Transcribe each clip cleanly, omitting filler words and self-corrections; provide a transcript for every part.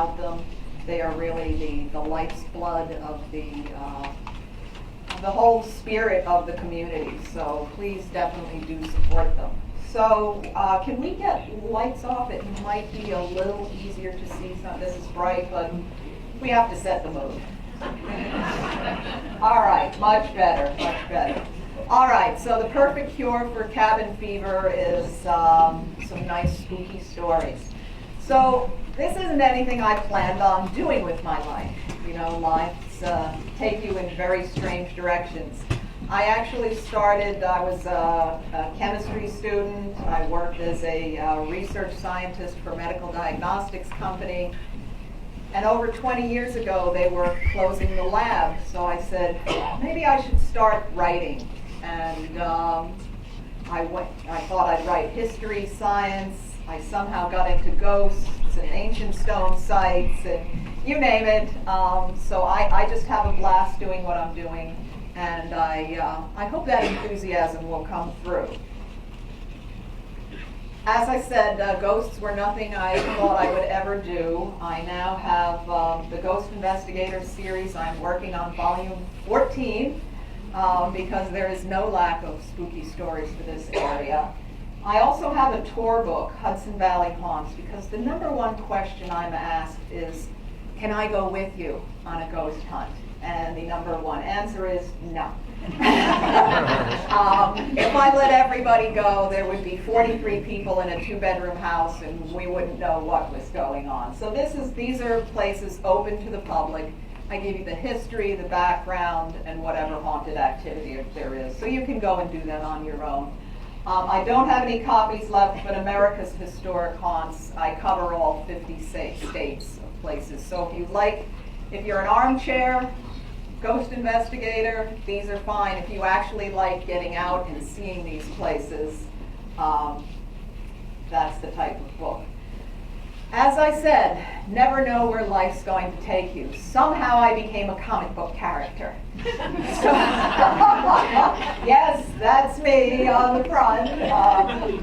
about them. They are really the life's blood of the whole spirit of the community. So please definitely do support them. So can we get lights off? It might be a little easier to see some. This is bright, but we have to set the mood. All right, much better, much better. All right, so the perfect cure for cabin fever is some nice spooky stories. So this isn't anything I planned on doing with my life. You know, lives take you in very strange directions. I actually started, I was a chemistry student. I worked as a research scientist for a medical diagnostics company. And over 20 years ago, they were closing the lab. So I said, maybe I should start writing. And I thought I'd write history, science. I somehow got into ghosts and ancient stone sites and you name it. So I just have a blast doing what I'm doing. And I hope that enthusiasm will come through. As I said, ghosts were nothing I thought I would ever do. I now have the Ghost Investigator series. I'm working on volume 14 because there is no lack of spooky stories for this area. I also have a tour book, Hudson Valley Haunts, because the number one question I'm asked is, can I go with you on a ghost hunt? And the number one answer is no. If I let everybody go, there would be 43 people in a 2-bedroom house and we wouldn't know what was going on. So these are places open to the public. I give you the history, the background, and whatever haunted activity there is. So you can go and do that on your own. I don't have any copies left, but America's Historic Haunts, I cover all 50 states of places. So if you're an armchair ghost investigator, these are fine. If you actually like getting out and seeing these places, that's the type of book. As I said, never know where life's going to take you. Somehow I became a comic book character. Yes, that's me on the front,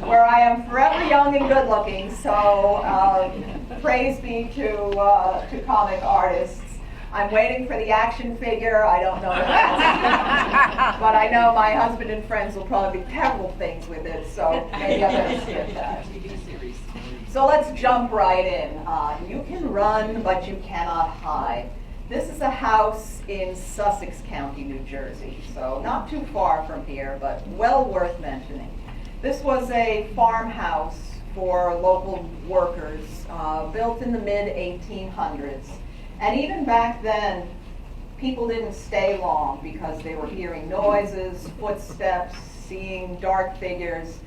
where I am forever young and good looking. So praise be to comic artists. I'm waiting for the action figure. I don't know what that is. But I know my husband and friends will probably do terrible things with it, so maybe I better skip that. So let's jump right in. You can run, but you cannot hide. This is a house in Sussex County, New Jersey, so not too far from here, but well worth mentioning. This was a farmhouse for local workers, built in the mid-1800s. And even back then, people didn't stay long because they were hearing noises, footsteps, seeing dark figures,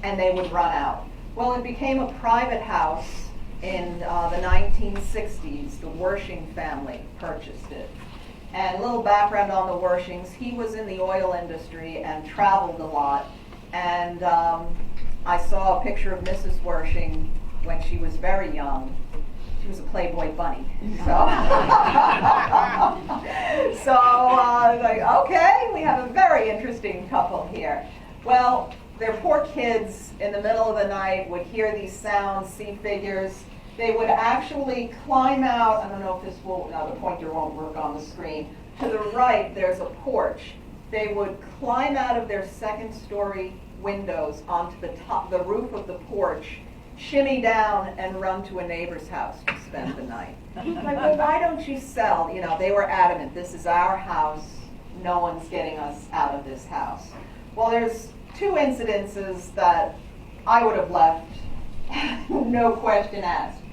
and they would run out. Well, it became a private house in the 1960s. The Wershing family purchased it. And a little background on the Wershings, he was in the oil industry and traveled a lot. And I saw a picture of Mrs. Wershing when she was very young. She was a Playboy bunny. So like, okay, we have a very interesting couple here. Well, their poor kids in the middle of the night would hear these sounds, see figures. They would actually climb out. I don't know if this will, no, the pointer won't work on the screen. To the right, there's a porch. They would climb out of their second-story windows onto the roof of the porch, shimmy down, and run to a neighbor's house to spend the night. Like, well, why don't you sell? You know, they were adamant, this is our house. No one's getting us out of this house. Well, there's 2 incidences that I would have left, no question asked.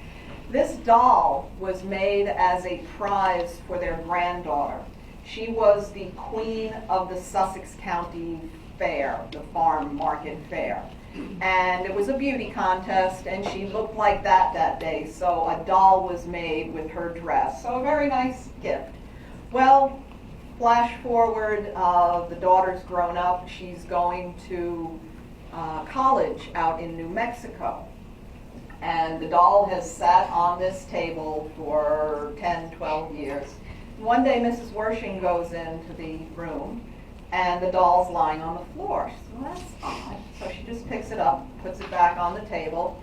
This doll was made as a prize for their granddaughter. She was the queen of the Sussex County Fair, the farm market fair. And it was a beauty contest, and she looked like that day. So a doll was made with her dress. So a very nice gift. Well, flash forward, the daughter's grown up. She's going to college out in New Mexico. And the doll has sat on this table for 10, 12 years. One day, Mrs. Wershing goes into the room, and the doll's lying on the floor. She says, well, that's odd. So she just picks it up, puts it back on the table.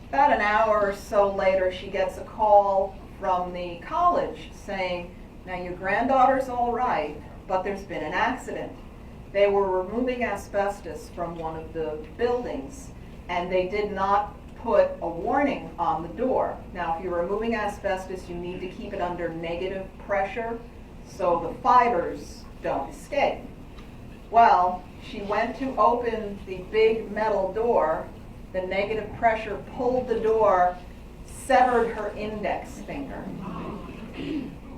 About an hour or so later, she gets a call from the college saying, now your granddaughter's all right, but there's been an accident. They were removing asbestos from one of the buildings, and they did not put a warning on the door. Now, if you're removing asbestos, you need to keep it under negative pressure so the fibers don't escape. Well, she went to open the big metal door. The negative pressure pulled the door, severed her index finger.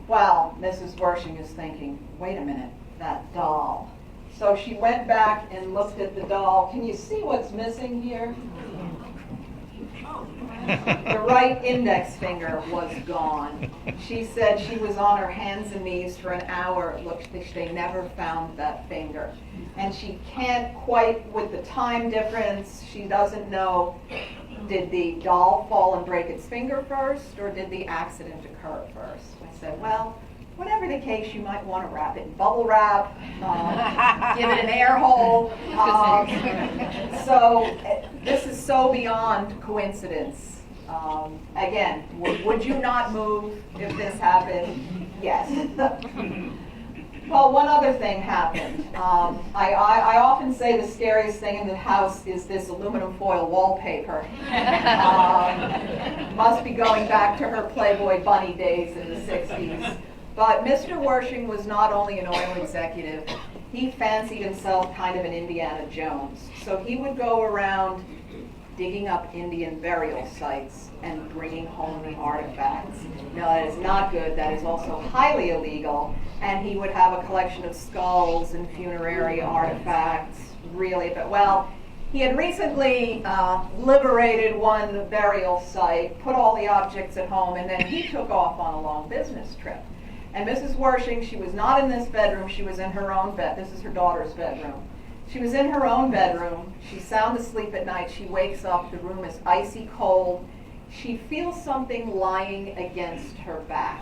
Well, Mrs. Wershing is thinking, wait a minute, that doll. So she went back and looked at the doll. Can you see what's missing here? The right index finger was gone. She said she was on her hands and knees for an hour. Look, they never found that finger. And she can't quite, with the time difference, she doesn't know, did the doll fall and break its finger first, or did the accident occur first? I said, well, whatever the case, you might want to wrap it in bubble wrap, give it an air hole. So this is so beyond coincidence. Again, would you not move if this happened? Yes. Well, one other thing happened. I often say the scariest thing in the house is this aluminum foil wallpaper. Must be going back to her Playboy bunny days in the 60s. But Mr. Wershing was not only an oil executive, he fancied himself kind of an Indiana Jones. So he would go around digging up Indian burial sites and bringing home the artifacts. Now, that is not good. That is also highly illegal. And he would have a collection of skulls and funerary artifacts, really. But, well, he had recently liberated one burial site, put all the objects at home, and then he took off on a long business trip. And Mrs. Wershing, she was not in this bedroom. She was in her own bed. This is her daughter's bedroom. She was in her own bedroom. She's sound asleep at night. She wakes up. The room is icy cold. She feels something lying against her back.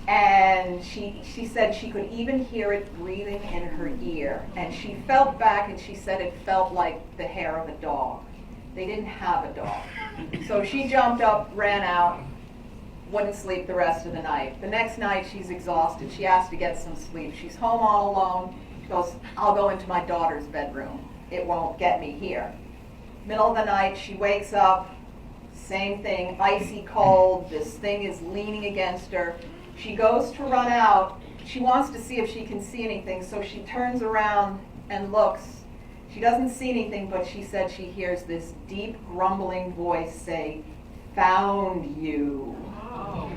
And she said she could even hear it breathing in her ear. And she felt back, and she said it felt like the hair of a dog. They didn't have a dog. So she jumped up, ran out, wouldn't sleep the rest of the night. The next night, she's exhausted. She asked to get some sleep. She's home all alone. She goes, I'll go into my daughter's bedroom. It won't get me here. Middle of the night, she wakes up. Same thing, icy cold. This thing is leaning against her. She goes to run out. She wants to see if she can see anything, so she turns around and looks. She doesn't see anything, but she said she hears this deep, grumbling voice say, "Found you." Oh.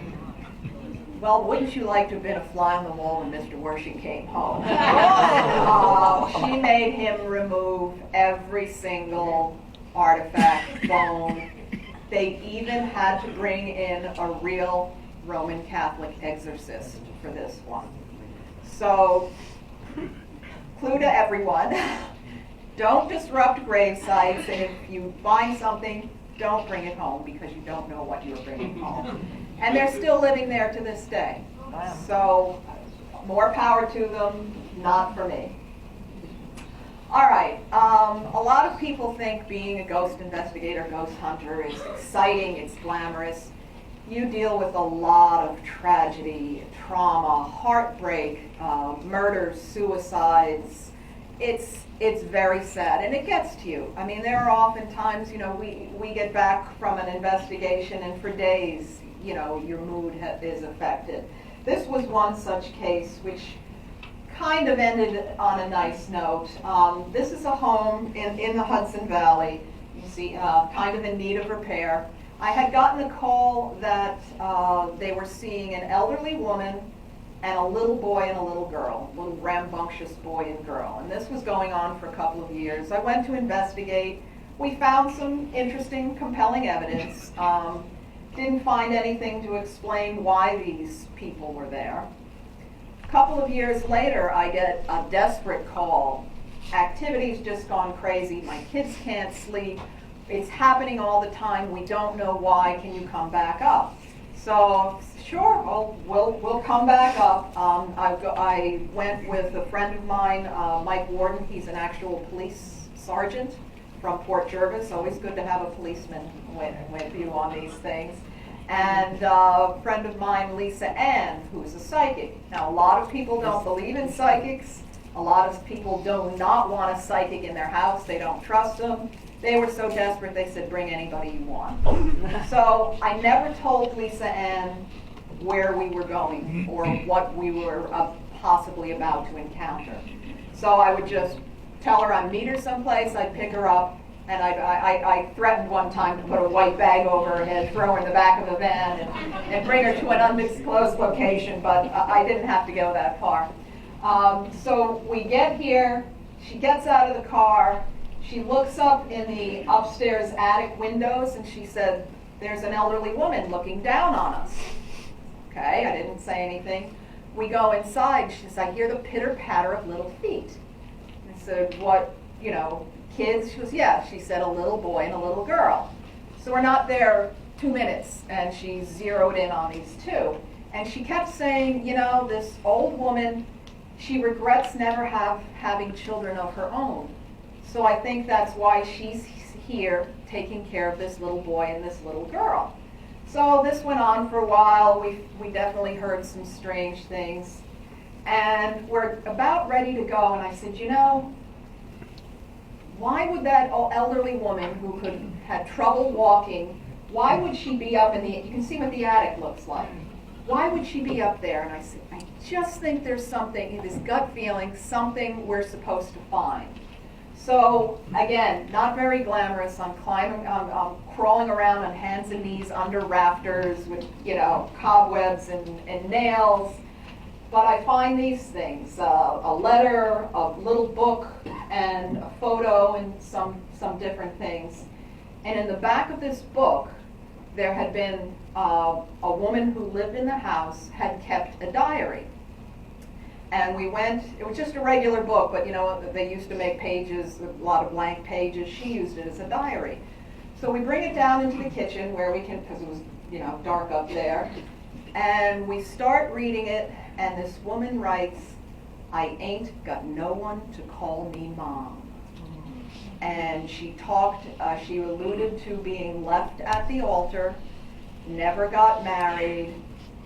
Well, wouldn't you like to have been a fly on the wall when Mr. Wershing came home? She made him remove every single artifact, bone. They even had to bring in a real Roman Catholic exorcist for this one. So, clue to everyone, don't disrupt grave sites, and if you find something, don't bring it home because you don't know what you're bringing home. And they're still living there to this day. Wow. So, more power to them, not for me. All right, a lot of people think being a ghost investigator, ghost hunter is exciting, it's glamorous. You deal with a lot of tragedy, trauma, heartbreak, murders, suicides. It's very sad, and it gets to you. I mean, there are often times, we get back from an investigation, and for days, your mood is affected. This was one such case which kind of ended on a nice note. This is a home in the Hudson Valley. You see, kind of in need of repair. I had gotten a call that they were seeing an elderly woman and a little boy and a little girl, a little rambunctious boy and girl. And this was going on for a couple of years. I went to investigate. We found some interesting, compelling evidence. Didn't find anything to explain why these people were there. A couple of years later, I get a desperate call. Activity's just gone crazy. My kids can't sleep. It's happening all the time. We don't know why. Can you come back up? So, sure, we'll come back up. I went with a friend of mine, Mike Warden. He's an actual police sergeant from Port Jervis. Always good to have a policeman with you on these things. And a friend of mine, Lisa Ann, who's a psychic. Now, a lot of people don't believe in psychics. A lot of people do not want a psychic in their house. They don't trust them. They were so desperate, they said, bring anybody you want. So I never told Lisa Ann where we were going or what we were possibly about to encounter. So I would just tell her I'd meet her someplace, I'd pick her up, and I threatened one time to put a white bag over her head, throw her in the back of a van, and bring her to an undisclosed location, but I didn't have to go that far. So we get here, she gets out of the car, she looks up in the upstairs attic windows, and she said, there's an elderly woman looking down on us. Okay, I didn't say anything. We go inside, she says, I hear the pitter-patter of little feet. I said, what, kids? She goes, yeah. She said, a little boy and a little girl. So we're not there 2 minutes, and she zeroed in on these two. And she kept saying, this old woman, she regrets never having children of her own. So I think that's why she's here taking care of this little boy and this little girl. So this went on for a while. We definitely heard some strange things. And we're about ready to go, and I said, why would that elderly woman who had trouble walking, why would she be up in you can see what the attic looks like. Why would she be up there? And I said, I just think there's something, this gut feeling, something we're supposed to find. So again, not very glamorous. I'm crawling around on hands and knees under rafters with, cobwebs and nails. But I find these things, a letter, a little book, and a photo, and some different things. And in the back of this book, there had been a woman who lived in the house, had kept a diary. And we went, it was just a regular book, but they used to make pages, a lot of blank pages. She used it as a diary. So we bring it down into the kitchen where we can, because it was, dark up there. And we start reading it, and this woman writes, I ain't got no one to call me mom. And she she alluded to being left at the altar, never got married,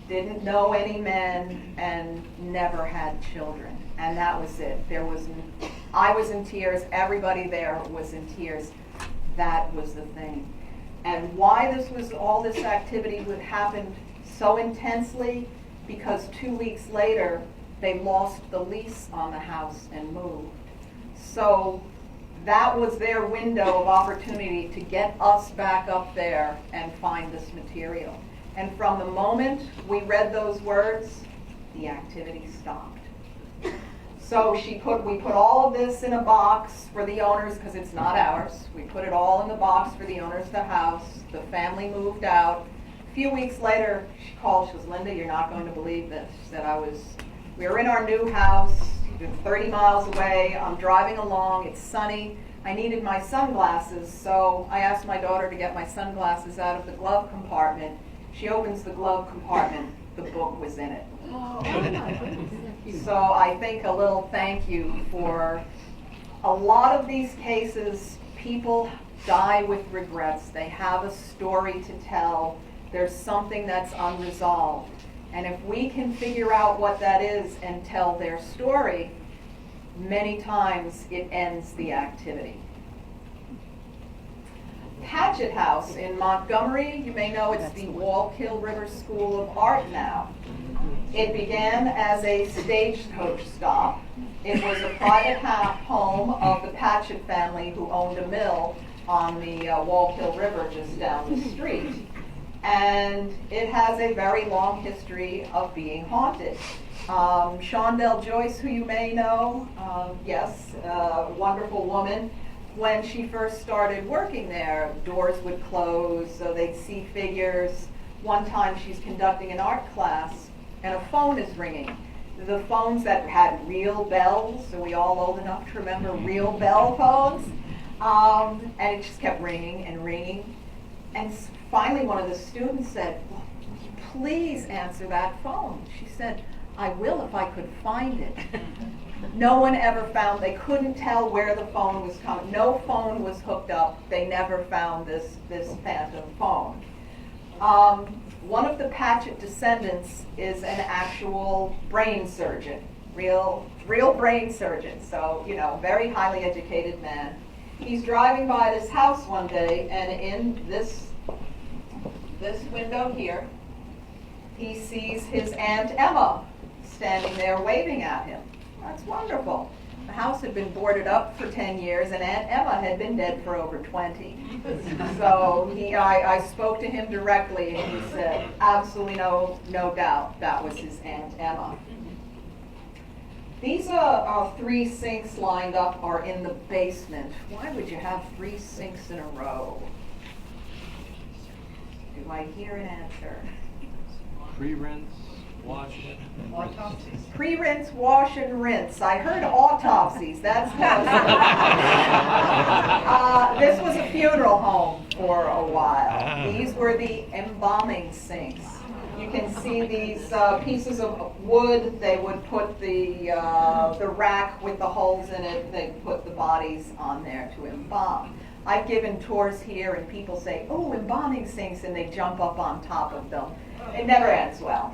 didn't know any men, and never had children. And that was it. I was in tears, everybody there was in tears. That was the thing. And why all this activity would happen so intensely, because 2 weeks later, they lost the lease on the house and moved. So that was their window of opportunity to get us back up there and find this material. And from the moment we read those words, the activity stopped. So we put all of this in a box for the owners, because it's not ours. We put it all in the box for the owners of the house. The family moved out. A few weeks later, she called. She goes, Linda, you're not going to believe this. She said, we were in our new house, 30 miles away. I'm driving along. It's sunny. I needed my sunglasses, so I asked my daughter to get my sunglasses out of the glove compartment. She opens the glove compartment. The book was in it. Oh my goodness. So I think a little thank you for a lot of these cases. People die with regrets. They have a story to tell. There's something that's unresolved. And if we can figure out what that is and tell their story, many times it ends the activity. Patchett House in Montgomery, you may know it's the Wallkill River School of Art now. It began as a stagecoach stop. It was a private home of the Patchett family, who owned a mill on the Wallkill River just down the street. And it has a very long history of being haunted. Shondell Joyce, who you may know, yes, a wonderful woman. When she first started working there, doors would close, so they'd see figures. One time she's conducting an art class, and a phone is ringing. The phones that had real bells, so we all old enough to remember real bell phones, and it just kept ringing and ringing. And finally one of the students said, well, please answer that phone. She said, I will if I could find it. No one ever found, they couldn't tell where the phone was coming. No phone was hooked up. They never found this phantom phone. One of the Patchett descendants is an actual brain surgeon, real brain surgeon. So, very highly educated man. He's driving by this house one day, and in this window here, he sees his Aunt Emma standing there waving at him. That's wonderful. The house had been boarded up for 10 years, and Aunt Emma had been dead for over 20. So I spoke to him directly, and he said, absolutely no doubt, that was his Aunt Emma. These 3 sinks lined up are in the basement. Why would you have 3 sinks in a row? Do I hear an answer? Pre-rinse, wash. Autopsies. Pre-rinse, wash, and rinse. I heard autopsies. That's this was a funeral home for a while. These were the embalming sinks. You can see these pieces of wood. They would put the rack with the holes in it. They put the bodies on there to embalm. I've given tours here, and people say, "Oh, embalming sinks," and they jump up on top of them. It never ends well.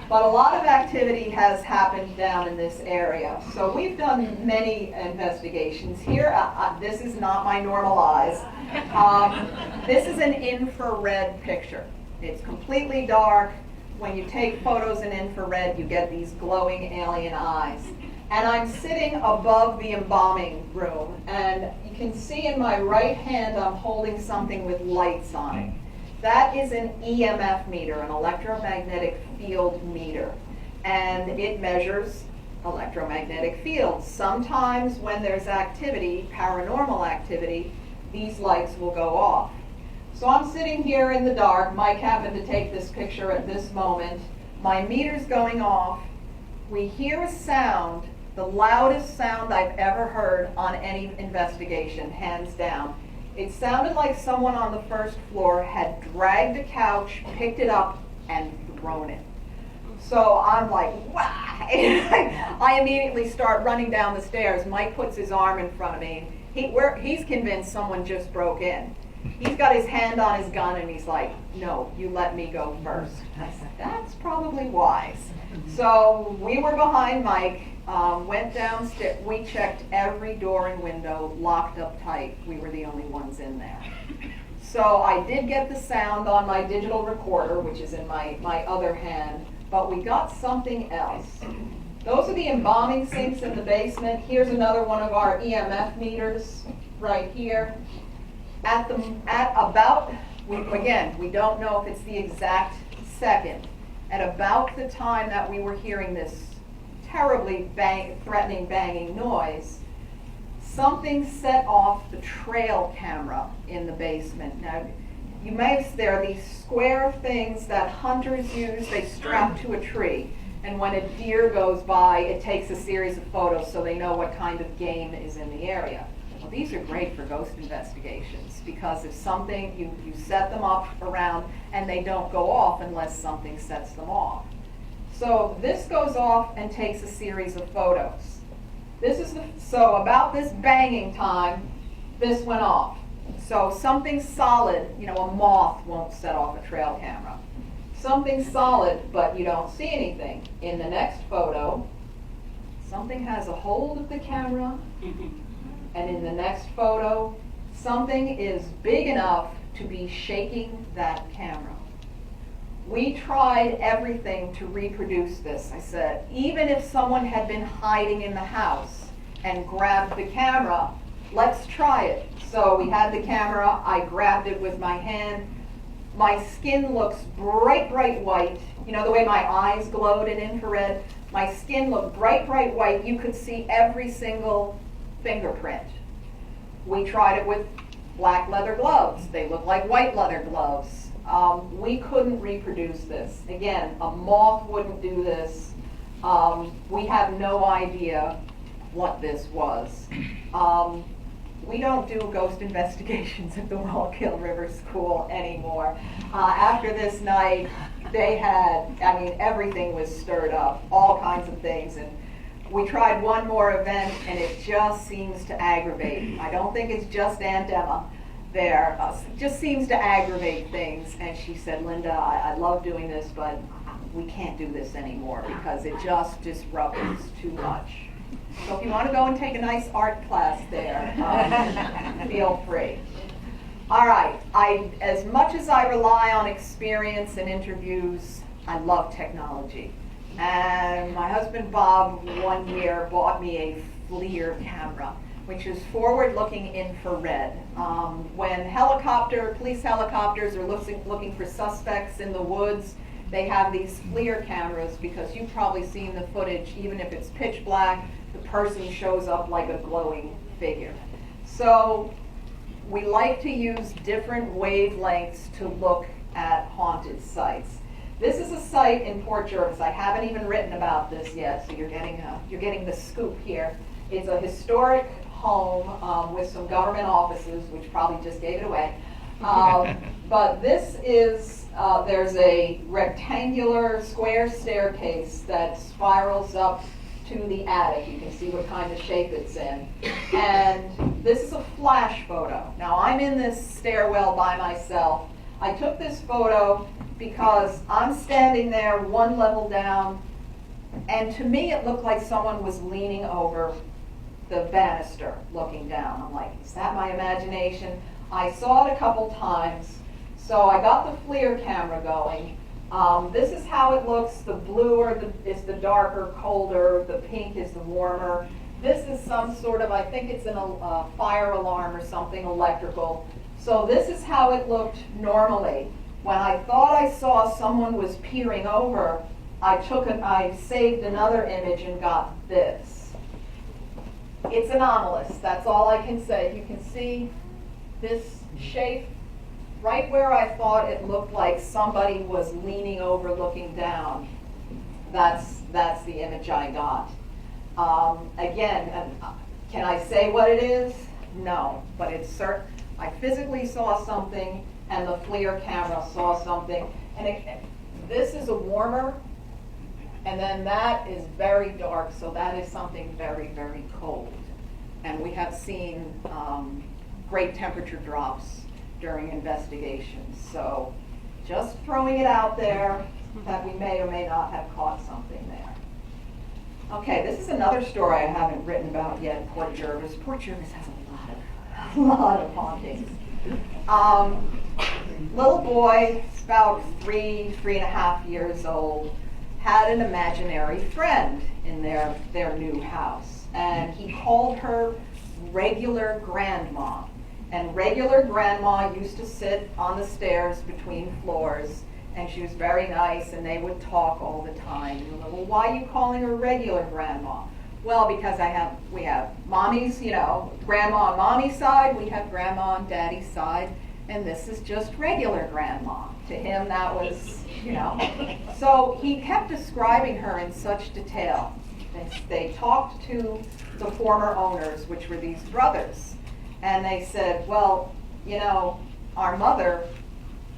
But a lot of activity has happened down in this area. So we've done many investigations here. This is not my normal eyes. This is an infrared picture. It's completely dark. When you take photos in infrared, you get these glowing alien eyes. And I'm sitting above the embalming room, and you can see in my right hand I'm holding something with lights on it. That is an EMF meter, an electromagnetic field meter, and it measures electromagnetic fields. Sometimes when there's activity, paranormal activity, these lights will go off. So I'm sitting here in the dark. Mike happened to take this picture at this moment. My meter's going off. We hear a sound, the loudest sound I've ever heard on any investigation, hands down. It sounded like someone on the first floor had dragged a couch, picked it up, and thrown it. So I'm like, wow! I immediately start running down the stairs. Mike puts his arm in front of me. He's convinced someone just broke in. He's got his hand on his gun, and he's like, no, you let me go first. I said, that's probably wise. So we were behind Mike. Went downstairs. We checked every door and window, locked up tight. We were the only ones in there. So I did get the sound on my digital recorder, which is in my other hand, but we got something else. Those are the embalming sinks in the basement. Here's another one of our EMF meters right here. We don't know if it's the exact second. At about the time that we were hearing this terribly threatening banging noise, something set off the trail camera in the basement. Now, you may have, there are these square things that hunters use, they strap to a tree, and when a deer goes by, it takes a series of photos so they know what kind of game is in the area. Well, these are great for ghost investigations, because if something, you set them up around and they don't go off unless something sets them off. So this goes off and takes a series of photos. So about this banging time, this went off. So something solid, a moth won't set off a trail camera. Something solid, but you don't see anything. In the next photo, something has a hold of the camera, and in the next photo, something is big enough to be shaking that camera. We tried everything to reproduce this. I said, even if someone had been hiding in the house and grabbed the camera, let's try it. So we had the camera, I grabbed it with my hand. My skin looks bright, bright white. You know the way my eyes glowed in infrared? My skin looked bright, bright white. You could see every single fingerprint. We tried it with black leather gloves. They look like white leather gloves. We couldn't reproduce this. Again, a moth wouldn't do this. We have no idea what this was. we don't do ghost investigations at the Wallkill River School anymore. After this night, they had, I mean, everything was stirred up, all kinds of things. And we tried one more event, and it just seems to aggravate. I don't think it's just Aunt Emma there. It just seems to aggravate things. And she said, Linda, I love doing this, but we can't do this anymore because it just disrupts too much. So if you want to go and take a nice art class there, feel free. All right, as much as I rely on experience and interviews, I love technology. And my husband Bob one year bought me a FLIR camera, which is forward-looking infrared. When police helicopters are looking for suspects in the woods, they have these FLIR cameras because you've probably seen the footage, even if it's pitch black, the person shows up like a glowing figure. So we like to use different wavelengths to look at haunted sites. This is a site in Port Jervis. I haven't even written about this yet, so you're getting the scoop here. It's a historic home with some government offices, which probably just gave it away. But this is, there's a rectangular square staircase that spirals up to the attic. You can see what kind of shape it's in. And this is a flash photo. Now I'm in this stairwell by myself. I took this photo because I'm standing there one level down, and to me it looked like someone was leaning over the banister looking down. I'm like, is that my imagination? I saw it a couple times, so I got the FLIR camera going. This is how it looks. The blue is the darker, colder. The pink is the warmer. This is some sort of, I think it's a fire alarm or something electrical. So this is how it looked normally. When I thought I saw someone was peering over, I saved another image and got this. It's anomalous. That's all I can say. You can see this shape right where I thought it looked like somebody was leaning over looking down. That's the image I got. Again, can I say what it is? No, but it's certain. I physically saw something, and the FLIR camera saw something. And this is a warmer, and then that is very dark, so that is something very, very cold. And we have seen great temperature drops during investigations. So just throwing it out there that we may or may not have caught something there. Okay, this is another story I haven't written about yet, Port Jervis. Port Jervis has a lot of hauntings. Little boy, about 3.5 years old, had an imaginary friend in their new house. And he called her regular grandma. And regular grandma used to sit on the stairs between floors, and she was very nice, and they would talk all the time. And well, why are you calling her regular grandma? Well, because we have mommy's, grandma on mommy's side, we have grandma on daddy's side, and this is just regular grandma. To him, that was, So he kept describing her in such detail. They talked to the former owners, which were these brothers. And they said, well, our mother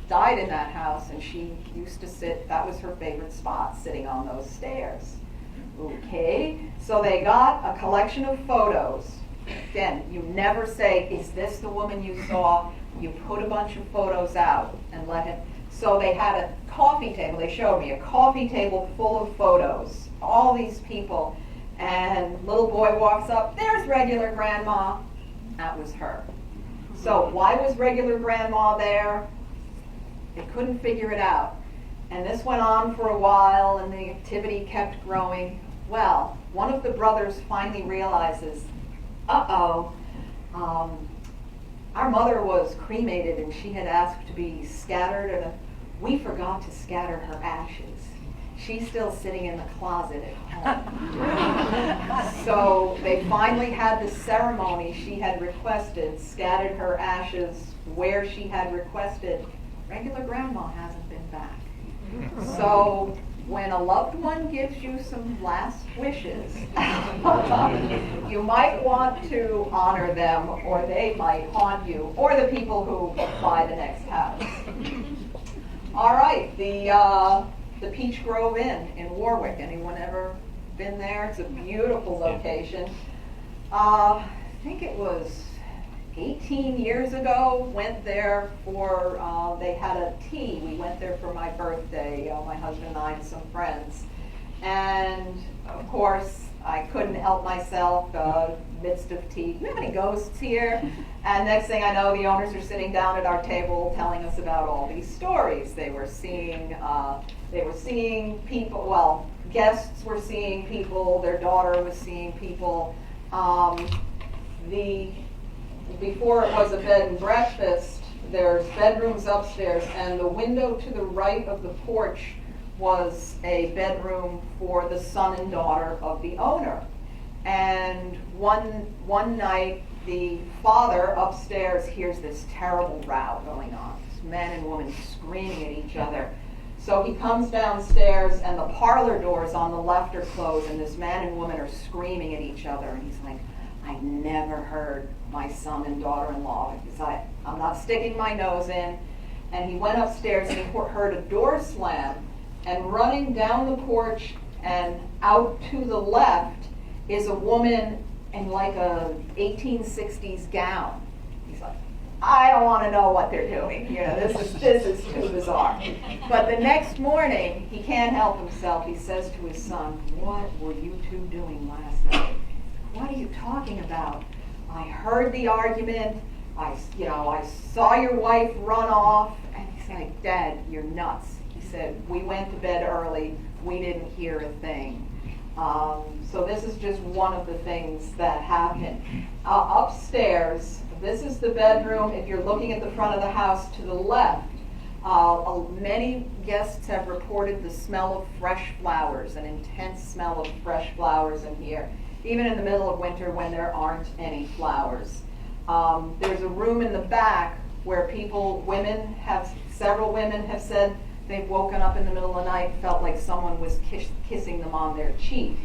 died in that house, and she used to sit, that was her favorite spot, sitting on those stairs. Okay, so they got a collection of photos. Again, you never say, is this the woman you saw? You put a bunch of photos out and let him. So they had a coffee table, they showed me a coffee table full of photos, all these people. And little boy walks up, there's regular grandma. That was her. So why was regular grandma there? They couldn't figure it out. And this went on for a while, and the activity kept growing. Well, one of the brothers finally realizes, our mother was cremated, and she had asked to be scattered, and we forgot to scatter her ashes. She's still sitting in the closet at home. So they finally had the ceremony she had requested, scattered her ashes where she had requested. Regular grandma hasn't been back. So when a loved one gives you some last wishes, you might want to honor them, or they might haunt you, or the people who buy the next house. All right, the Peach Grove Inn in Warwick. Anyone ever been there? It's a beautiful location. I think it was 18 years ago, went there for, they had a tea. We went there for my birthday, my husband and I and some friends. And of course, I couldn't help myself, midst of tea. Do you have any ghosts here? And next thing I know, the owners are sitting down at our table telling us about all these stories. They were seeing people, well, guests were seeing people, their daughter was seeing people. Before it was a bed and breakfast, there's bedrooms upstairs, and the window to the right of the porch was a bedroom for the son and daughter of the owner. And one night, the father upstairs hears this terrible row going on, this man and woman screaming at each other. So he comes downstairs, and the parlor doors on the left are closed, and this man and woman are screaming at each other, and he's like, I never heard my son and daughter-in-law, because I'm not sticking my nose in. And he went upstairs and he heard a door slam, and running down the porch and out to the left is a woman in like a 1860s gown. He's like, I don't want to know what they're doing. You know, this is too bizarre. But the next morning, he can't help himself. He says to his son, what were you two doing last night? What are you talking about? I heard the argument. I saw your wife run off. And he's like, Dad, you're nuts. He said, we went to bed early. We didn't hear a thing. So this is just one of the things that happened. Upstairs, this is the bedroom. If you're looking at the front of the house to the left, many guests have reported the smell of fresh flowers, an intense smell of fresh flowers in here, even in the middle of winter when there aren't any flowers. There's a room in the back where several women have said they've woken up in the middle of the night, felt like someone was kissing them on their cheek.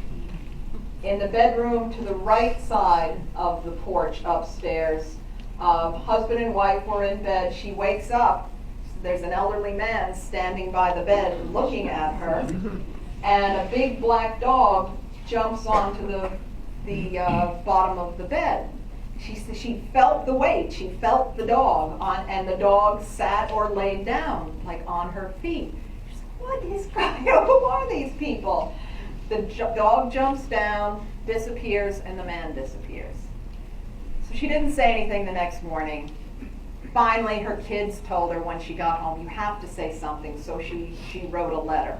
In the bedroom to the right side of the porch upstairs, husband and wife were in bed. She wakes up. There's an elderly man standing by the bed looking at her, and a big black dog jumps onto the bottom of the bed. She felt the weight. She felt the dog and the dog sat or laid down, like on her feet. She's like, what is going on? Who are these people? The dog jumps down, disappears, and the man disappears. So she didn't say anything the next morning. Finally, her kids told her when she got home, you have to say something. So she wrote a letter.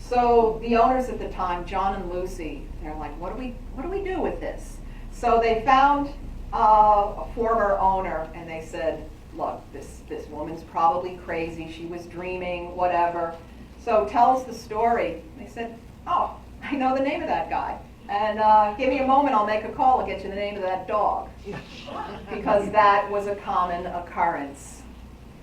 So the owners at the time, John and Lucy, they're like, what do we do with this? So they found a former owner, and they said, look, this woman's probably crazy. She was dreaming, whatever. So tell us the story. They said, oh, I know the name of that guy. And give me a moment, I'll make a call and get you the name of that dog. Because that was a common occurrence.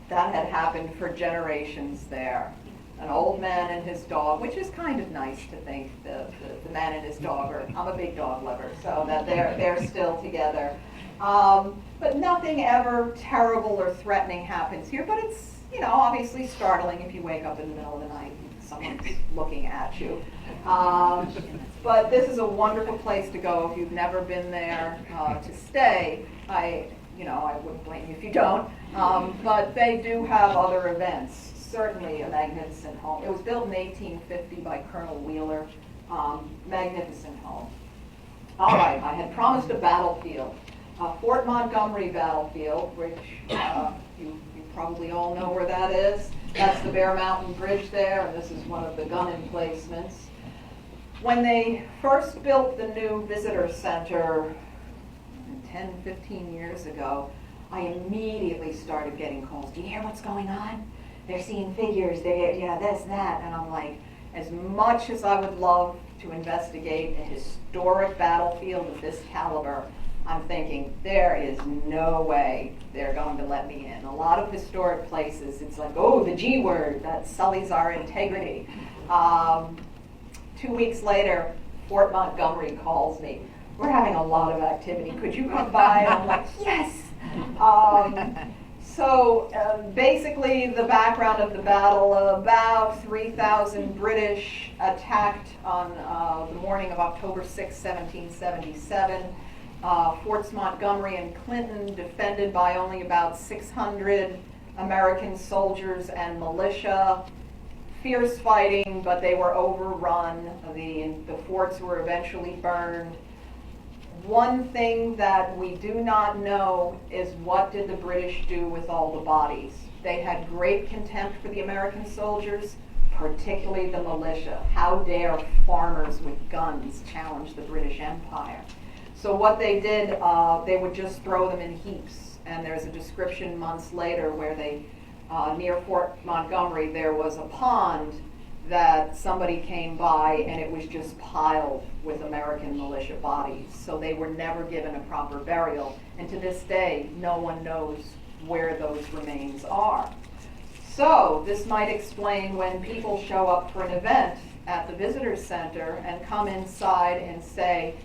That had happened for generations there. An old man and his dog, which is kind of nice to think the man and his dog I'm a big dog lover, so that they're still together. But nothing ever terrible or threatening happens here, but it's, obviously startling if you wake up in the middle of the night and someone's looking at you. But this is a wonderful place to go if you've never been there to stay. I wouldn't blame you if you don't. But they do have other events. Certainly a magnificent home. It was built in 1850 by Colonel Wheeler. Magnificent home. All right, I had promised a battlefield. Fort Montgomery battlefield, which you probably all know where that is. That's the Bear Mountain Bridge there, and this is one of the gun emplacements. When they first built the new visitor center 10, 15 years ago, I immediately started getting calls. Do you hear what's going on? They're seeing figures, this, that. And I'm like, as much as I would love to investigate a historic battlefield of this caliber, I'm thinking, there is no way they're going to let me in. A lot of historic places, it's like, oh, the G word, that sullies our integrity. Um, 2 weeks later, Fort Montgomery calls me. We're having a lot of activity. Could you come by? And I'm like, yes. Basically, the background of the battle: about 3,000 British attacked on the morning of October 6, 1777. Forts Montgomery and Clinton defended by only about 600 American soldiers and militia. Fierce fighting, but they were overrun. The forts were eventually burned. One thing that we do not know is what did the British do with all the bodies. They had great contempt for the American soldiers, particularly the militia. How dare farmers with guns challenge the British Empire? So what they did, they would just throw them in heaps. And there's a description months later where they, near Fort Montgomery, there was a pond that somebody came by and it was just piled with American militia bodies. So they were never given a proper burial. And to this day, no one knows where those remains are. So this might explain when people show up for an event at the visitor center and come inside and say,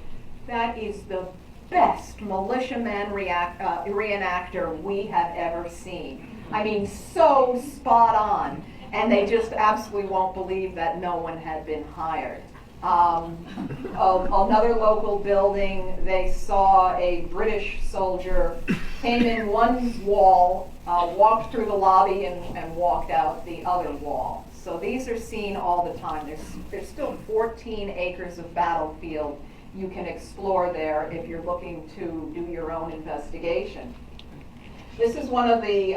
that is the best militiaman reenactor we have ever seen. I mean, so spot on. And they just absolutely won't believe that no one had been hired. Another local building, they saw a British soldier, came in one wall, walked through the lobby and walked out the other wall. So these are seen all the time. There's still 14 acres of battlefield you can explore there if you're looking to do your own investigation. This is one of the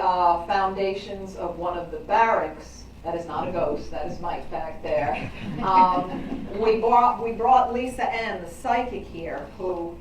foundations of one of the barracks. That is not a ghost, that is Mike back there. We brought Lisa Ann, the psychic here, who,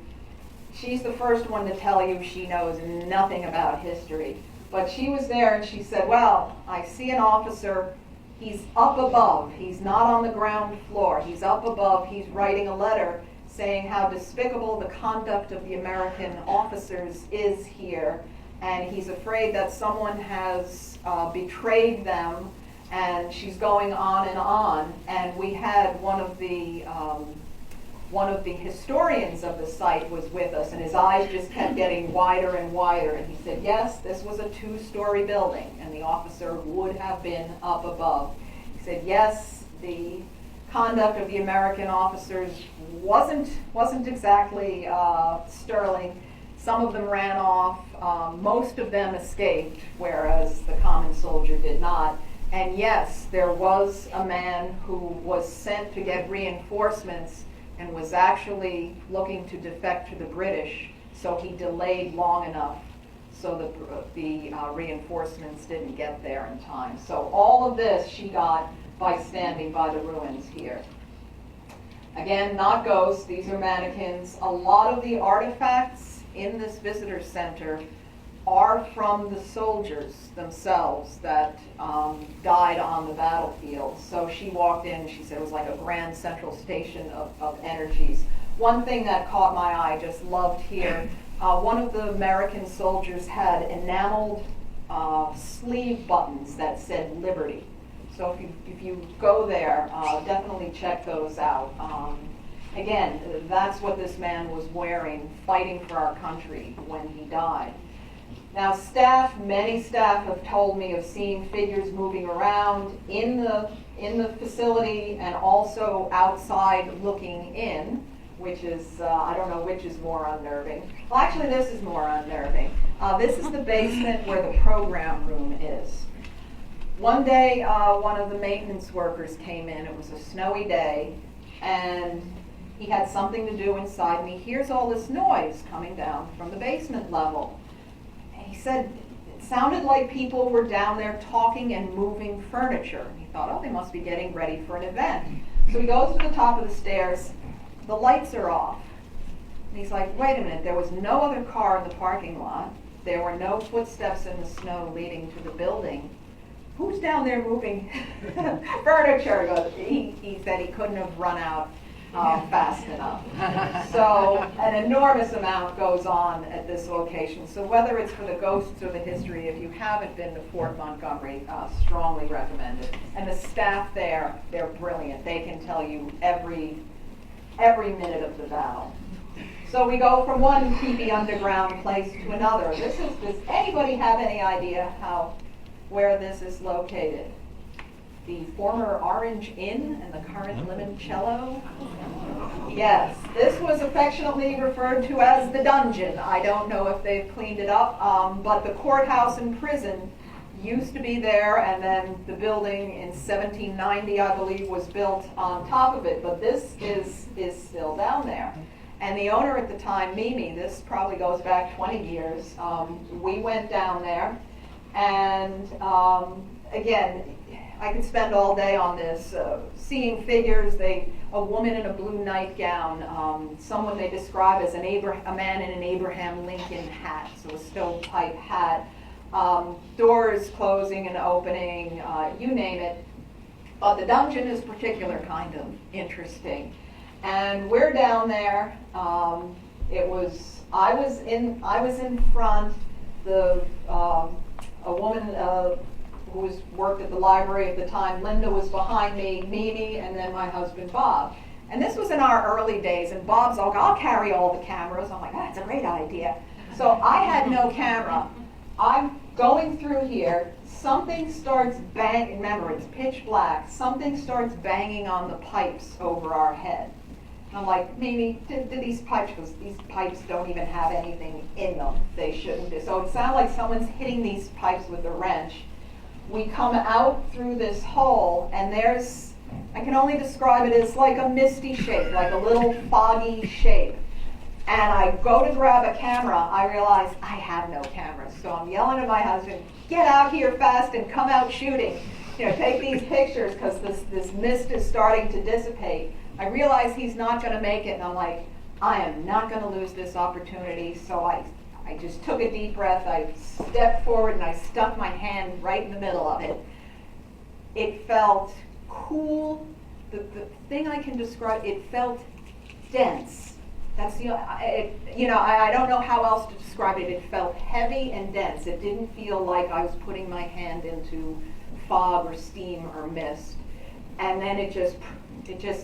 she's the first one to tell you she knows nothing about history. But she was there and she said, well, I see an officer, he's up above, he's not on the ground floor, he's up above, he's writing a letter saying how despicable the conduct of the American officers is here, and he's afraid that someone has betrayed them. And she's going on, and we had one of the historians of the site was with us, and his eyes just kept getting wider and wider, and he said, yes, this was a 2-story building, and the officer would have been up above. He said, yes, the conduct of the American officers wasn't exactly sterling. Some of them ran off, most of them escaped, whereas the common soldier did not. And yes, there was a man who was sent to get reinforcements and was actually looking to defect to the British, so he delayed long enough so the reinforcements didn't get there in time. So all of this she got by standing by the ruins here. Again, not ghosts, these are mannequins. A lot of the artifacts in this visitor center are from the soldiers themselves that died on the battlefield. So she walked in, she said it was like a grand central station of energies. One thing that caught my eye, just loved here, one of the American soldiers had enameled sleeve buttons that said Liberty. So if you go there, definitely check those out. Again, that's what this man was wearing, fighting for our country when he died. Now many staff have told me of seeing figures moving around in the facility and also outside looking in, which is, I don't know which is more unnerving. Well, actually this is more unnerving. This is the basement where the program room is. One day, one of the maintenance workers came in, it was a snowy day, and he had something to do inside, and he hears all this noise coming down from the basement level. He said it sounded like people were down there talking and moving furniture. He thought, oh, they must be getting ready for an event. So he goes to the top of the stairs, the lights are off. And he's like, wait a minute, there was no other car in the parking lot. There were no footsteps in the snow leading to the building. Who's down there moving furniture? He said he couldn't have run out fast enough. So an enormous amount goes on at this location. So whether it's for the ghosts or the history, if you haven't been to Fort Montgomery, strongly recommend it. And the staff there, they're brilliant. They can tell you every minute of the battle. So we go from one creepy underground place to another. Does anybody have any idea where this is located? The former Orange Inn and the current Limoncello? Yes, this was affectionately referred to as the dungeon. I don't know if they've cleaned it up, but the courthouse and prison used to be there, and then the building in 1790, I believe, was built on top of it, but this is still down there. And the owner at the time, Mimi, this probably goes back 20 years, we went down there, and again, I could spend all day on this, seeing figures, a woman in a blue nightgown, someone they describe as a man in an Abraham Lincoln hat, so a stovepipe hat, doors closing and opening, you name it. But the dungeon is particular kind of interesting. And we're down there, I was in front, a woman who worked at the library at the time, Linda, was behind me, Mimi, and then my husband, Bob. And this was in our early days, and Bob's like, I'll carry all the cameras. I'm like, that's a great idea. So I had no camera. I'm going through here, something starts banging, remember it's pitch black, something starts banging on the pipes over our head. And I'm like, Mimi, do these pipes, because these pipes don't even have anything in them. They shouldn't do. So it sounds like someone's hitting these pipes with a wrench. We come out through this hole, and I can only describe it as like a misty shape, like a little foggy shape. And I go to grab a camera, I realize I have no camera. So I'm yelling at my husband, get out here fast and come out shooting. Take these pictures, because this mist is starting to dissipate. I realize he's not going to make it, and I'm like, I am not going to lose this opportunity. So I just took a deep breath, I stepped forward, and I stuck my hand right in the middle of it. It felt cool. The thing I can describe, it felt dense. That's I don't know how else to describe it. It felt heavy and dense. It didn't feel like I was putting my hand into fog or steam or mist. And then it just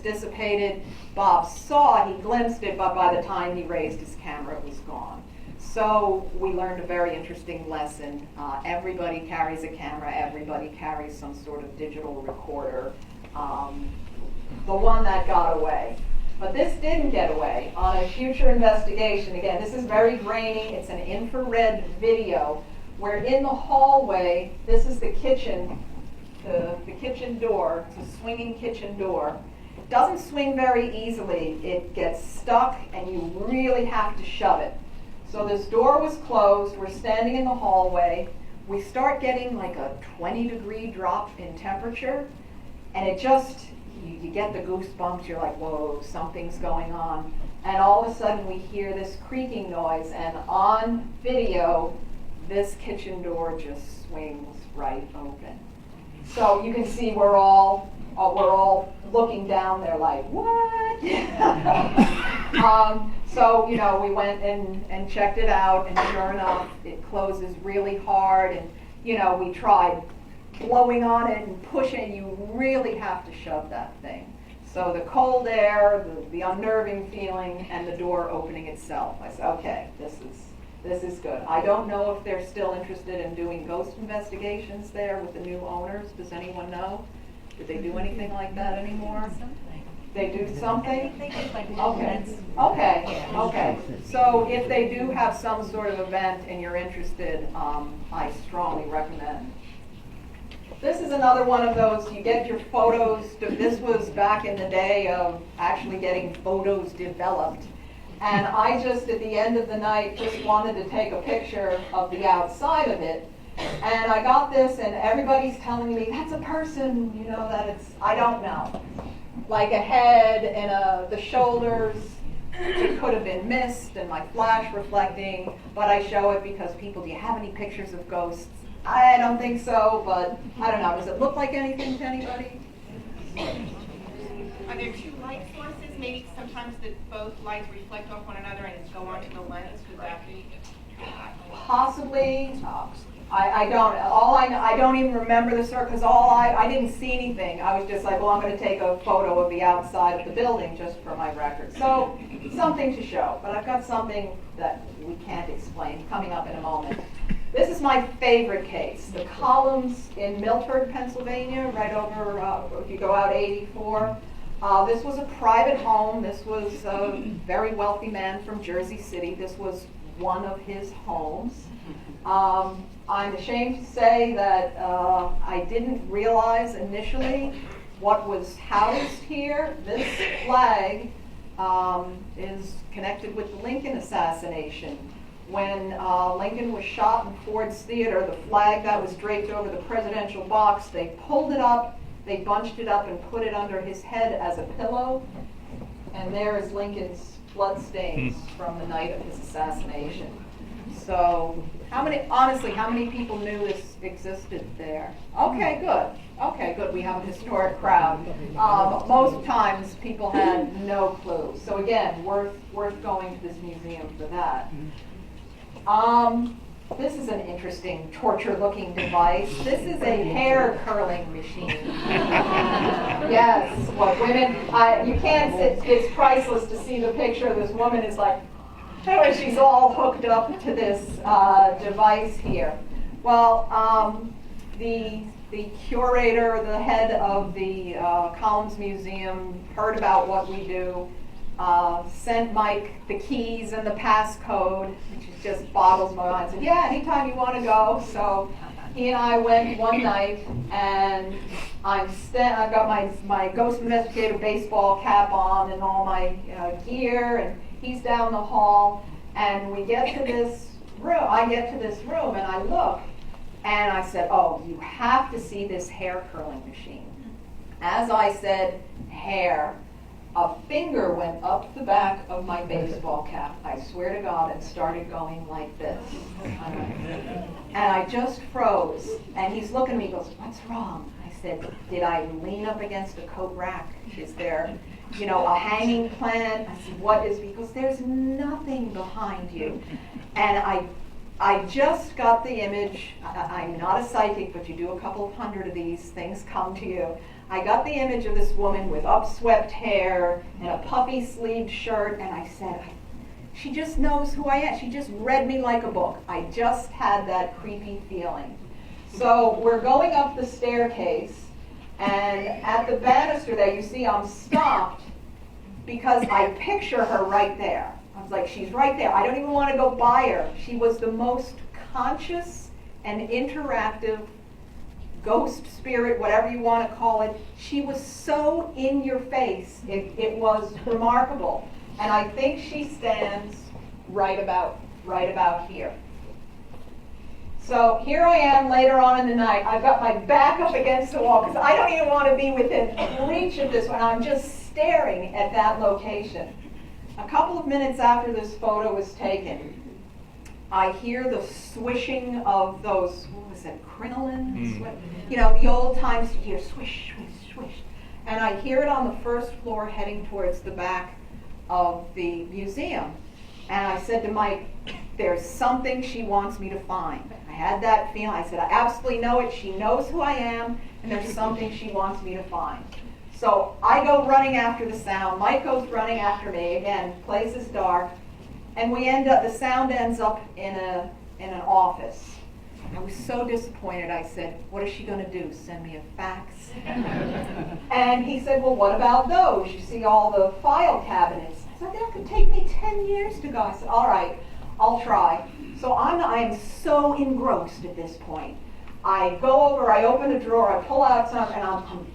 dissipated. Bob saw, he glimpsed it, but by the time he raised his camera, it was gone. So we learned a very interesting lesson. Everybody carries a camera, everybody carries some sort of digital recorder. The one that got away. But this didn't get away. On a future investigation, again, this is very grainy, it's an infrared video, where in the hallway, this is the kitchen, the kitchen door, it's a swinging kitchen door. It doesn't swing very easily, it gets stuck and you really have to shove it. So this door was closed, we're standing in the hallway, we start getting like a 20-degree drop in temperature, and it just, you get the goosebumps, you're like, whoa, something's going on. And all of a sudden we hear this creaking noise, and on video, this kitchen door just swings right open. So you can see we're all looking down there like, what? So, we went and checked it out, and sure enough, it closes really hard, and, we tried blowing on it and pushing. You really have to shove that thing. So the cold air, the unnerving feeling, and the door opening itself. I said, okay, this is good. I don't know if they're still interested in doing ghost investigations there with the new owners. Does anyone know? Did they do anything like that anymore? They do something? Okay. So if they do have some sort of event and you're interested, I strongly recommend. This is another one of those, you get your photos, this was back in the day of actually getting photos developed. And I just, at the end of the night, just wanted to take a picture of the outside of it. And I got this, and everybody's telling me, that's a person, that it's, I don't know. Like a head and the shoulders, it could have been mist and my flash reflecting, but I show it because people, do you have any pictures of ghosts? I don't think so, but I don't know. Does it look like anything to anybody? Are there two light sources? Maybe sometimes both lights reflect off one another and go onto the lens. Could that be? Possibly. I don't even remember the circle, because I didn't see anything. I was just like, well, I'm going to take a photo of the outside of the building just for my record. So, something to show. But I've got something that we can't explain coming up in a moment. This is my favorite case. The columns in Milford, Pennsylvania, right over, if you go out 84. This was a private home. This was a very wealthy man from Jersey City. This was one of his homes. I'm ashamed to say that I didn't realize initially what was housed here. This flag is connected with the Lincoln assassination. When Lincoln was shot in Ford's Theater, the flag that was draped over the presidential box, they pulled it up, they bunched it up and put it under his head as a pillow. And there is Lincoln's blood stains from the night of his assassination. So, honestly, how many people knew this existed there? Okay, good. Okay, good. We have a historic crowd. Most times people had no clue. So again, worth going to this museum for that. This is an interesting torture-looking device. This is a hair curling machine. Yes, what women, you can't, it's priceless to see the picture of this woman. Is like, anyway, she's all hooked up to this device here. Well, the curator, the head of the Collins Museum, heard about what we do, sent Mike the keys and the passcode, which just boggles my mind. Said, yeah, anytime you want to go. So he and I went one night, and I've got my Ghost Investigator baseball cap on and all my gear, and he's down the hall, and we get to this room. I get to this room, and I look, and I said, oh, you have to see this hair curling machine. As I said, hair, a finger went up the back of my baseball cap, I swear to God, and started going like this. And I just froze, and he's looking at me, goes, what's wrong? I said, did I lean up against a coat rack? Is there, a hanging plant? I said, what is, because there's nothing behind you. And I just got the image. I'm not a psychic, but you do a couple of hundred of these, things come to you. I got the image of this woman with upswept hair and a puffy sleeved shirt, and I said, she just knows who I am. She just read me like a book. I just had that creepy feeling. So we're going up the staircase, and at the banister there, you see I'm stopped because I picture her right there. I was like, she's right there. I don't even want to go by her. She was the most conscious and interactive ghost spirit, whatever you want to call it. She was so in your face. It was remarkable. And I think she stands right about here. So here I am later on in the night. I've got my back up against the wall because I don't even want to be within reach of this one. I'm just staring at that location. A couple of minutes after this photo was taken, I hear the swishing of those, what was it, crinoline? The old times you hear swish, swish, swish. And I hear it on the first floor heading towards the back of the museum. And I said to Mike, there's something she wants me to find. I had that feeling. I said, I absolutely know it. She knows who I am, and there's something she wants me to find. So I go running after the sound. Mike goes running after me. Again, place is dark. And the sound ends up in an office. I was so disappointed. I said, what is she going to do, send me a fax? And he said, well, what about those? You see all the file cabinets. I said, that could take me 10 years to go. I said, all right, I'll try. So I am so engrossed at this point. I go over, I open a drawer, I pull out some, and I'm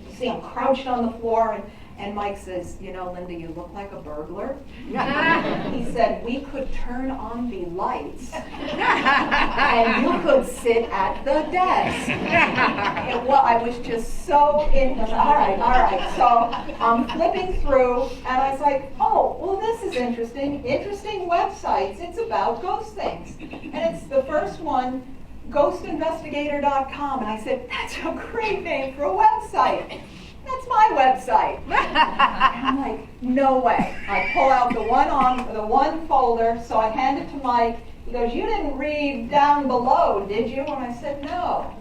crouched on the floor, and Mike says, Linda, you look like a burglar. He said, we could turn on the lights, and you could sit at the desk. I was just so in, all right. So I'm flipping through, and I was like, oh, well, this is interesting. Interesting websites. It's about ghost things. And it's the first one, ghostinvestigator.com. And I said, that's a great name for a website. That's my my website. And I'm like, no way. I pull out the one folder, so I hand it to Mike. He goes, you didn't read down below, did you? And I said, no.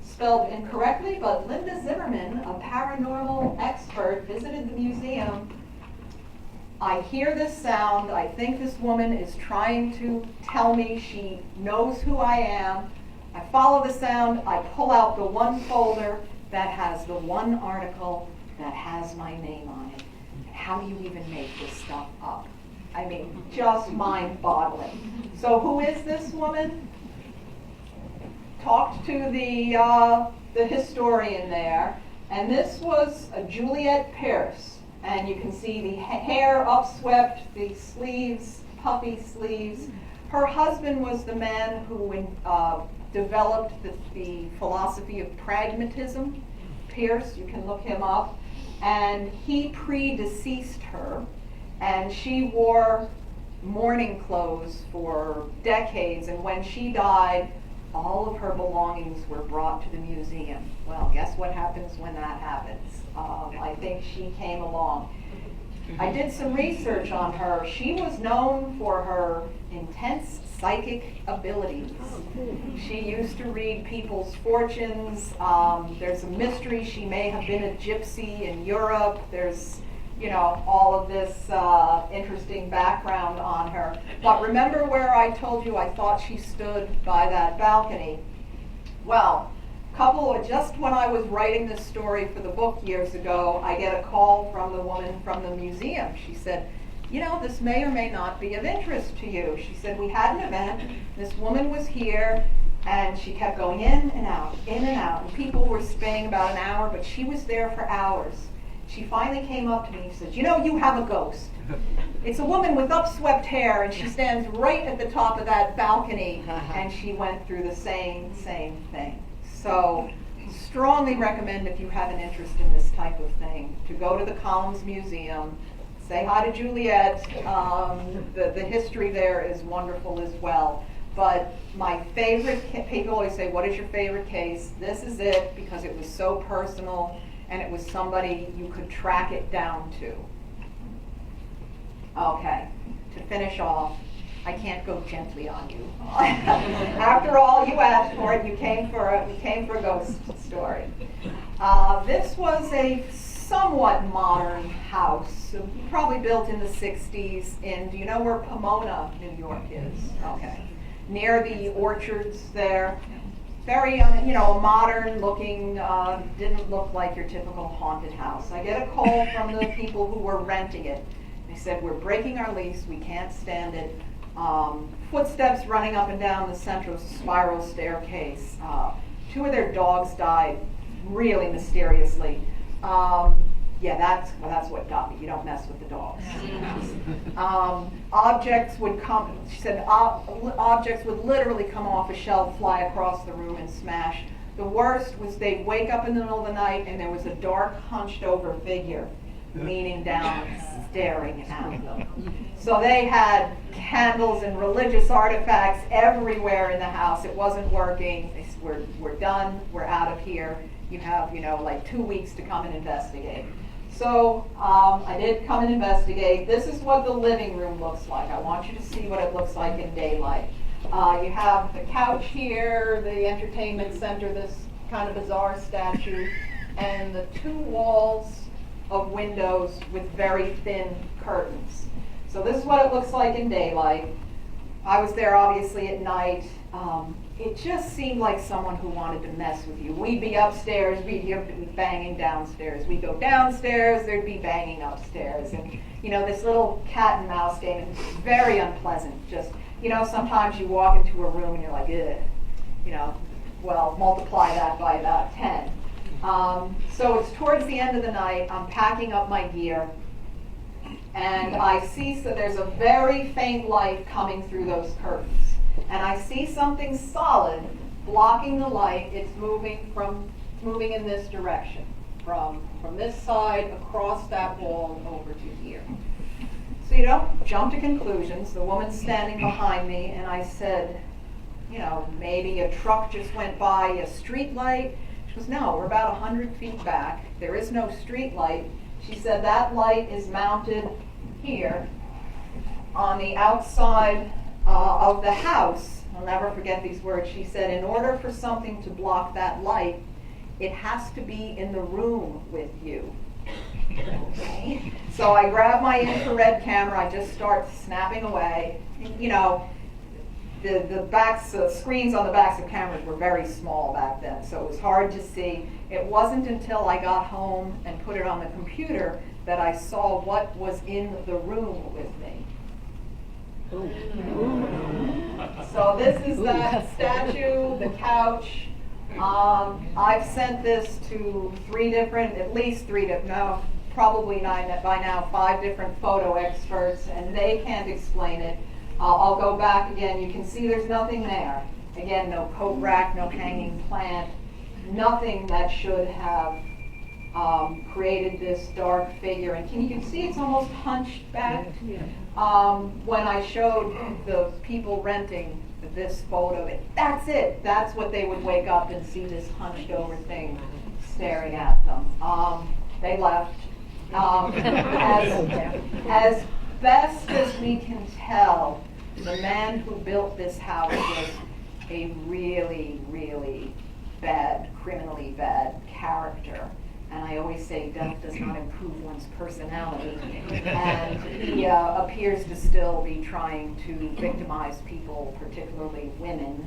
Spelled incorrectly, but Linda Zimmerman, a paranormal expert, visited the museum. I hear this sound. I think this woman is trying to tell me she knows who I am. I follow the sound. I pull out the one folder that has the one article that has my name on it. How do you even make this stuff up? I mean, just mind-boggling. So who is this woman? Talked to the historian there, and this was a Juliet Pierce, and you can see the hair upswept, the sleeves, puffy sleeves. Her husband was the man who developed the philosophy of pragmatism. Pierce, you can look him up, and he predeceased her, and she wore mourning clothes for decades, and when she died, all of her belongings were brought to the museum. Well, guess what happens when that happens? I think she came along. I did some research on her. She was known for her intense psychic abilities. She used to read people's fortunes. There's a mystery. She may have been a gypsy in Europe. There's all of this interesting background on her. But remember where I told you I thought she stood by that balcony? Well, just when I was writing this story for the book years ago, I get a call from the woman from the museum. She said, this may or may not be of interest to you. She said, we had an event, this woman was here, and she kept going in and out, and people were staying about an hour, but she was there for hours. She finally came up to me and said, you have a ghost. It's a woman with upswept hair, and she stands right at the top of that balcony, and she went through the same thing. So, strongly recommend, if you have an interest in this type of thing, to go to the Collins Museum, say hi to Juliet. The history there is wonderful as well. But my favorite, people always say, what is your favorite case? This is it, because it was so personal, and it was somebody you could track it down to. Okay, to finish off, I can't go gently on you. After all, you asked for it. You came for a ghost story. This was a somewhat modern house, probably built in the 60s. Do you know where Pomona, New York is? Okay, near the orchards there. Very, a modern-looking, didn't look like your typical haunted house. I get a call from the people who were renting it. They said, we're breaking our lease, we can't stand it. Footsteps running up and down the central spiral staircase. 2 of their dogs died really mysteriously. That's what got me. You don't mess with the dogs. Objects would come, she said, objects would literally come off a shelf, fly across the room and smash. The worst was they'd wake up in the middle of the night and there was a dark, hunched over figure leaning down, staring at them. So they had candles and religious artifacts everywhere in the house. It wasn't working. They said, we're done, we're out of here. You have, like 2 weeks to come and investigate. So I did come and investigate. This is what the living room looks like. I want you to see what it looks like in daylight. You have the couch here, the entertainment center, this kind of bizarre statue, and the 2 walls of windows with very thin curtains. So this is what it looks like in daylight. I was there obviously at night. It just seemed like someone who wanted to mess with you. We'd be upstairs, we'd hear banging downstairs. We'd go downstairs, there'd be banging upstairs. And, this little cat and mouse game is very unpleasant. Just, sometimes you walk into a room and you're like, ugh. Well, multiply that by about 10. So it's towards the end of the night. I'm packing up my gear. And I see that there's a very faint light coming through those curtains. And I see something solid blocking the light. It's moving in this direction, from this side across that wall over to here. So you don't jump to conclusions. The woman's standing behind me, and I said, maybe a truck just went by, a street light. She goes, no, we're about 100 feet back. There is no street light. She said that light is mounted here on the outside of the house. I'll never forget these words. She said, in order for something to block that light, it has to be in the room with you. Okay. So I grab my infrared camera, I just start snapping away. You know, the screens on the backs of cameras were very small back then, so it was hard to see. It wasn't until I got home and put it on the computer that I saw what was in the room with me. So this is that statue, the couch. I've sent this to at least three different, no, probably nine by now, 5 different photo experts, and they can't explain it. I'll go back again. You can see there's nothing there. Again, no coat rack, no hanging plant, nothing that should have created this dark figure. And you can see it's almost hunched back. When I showed the people renting this photo, that's it. That's what they would wake up and see, this hunched over thing staring at them. They left. As best as we can tell, the man who built this house was a really, really bad, criminally bad character. And I always say death does not improve one's personality. And he appears to still be trying to victimize people, particularly women.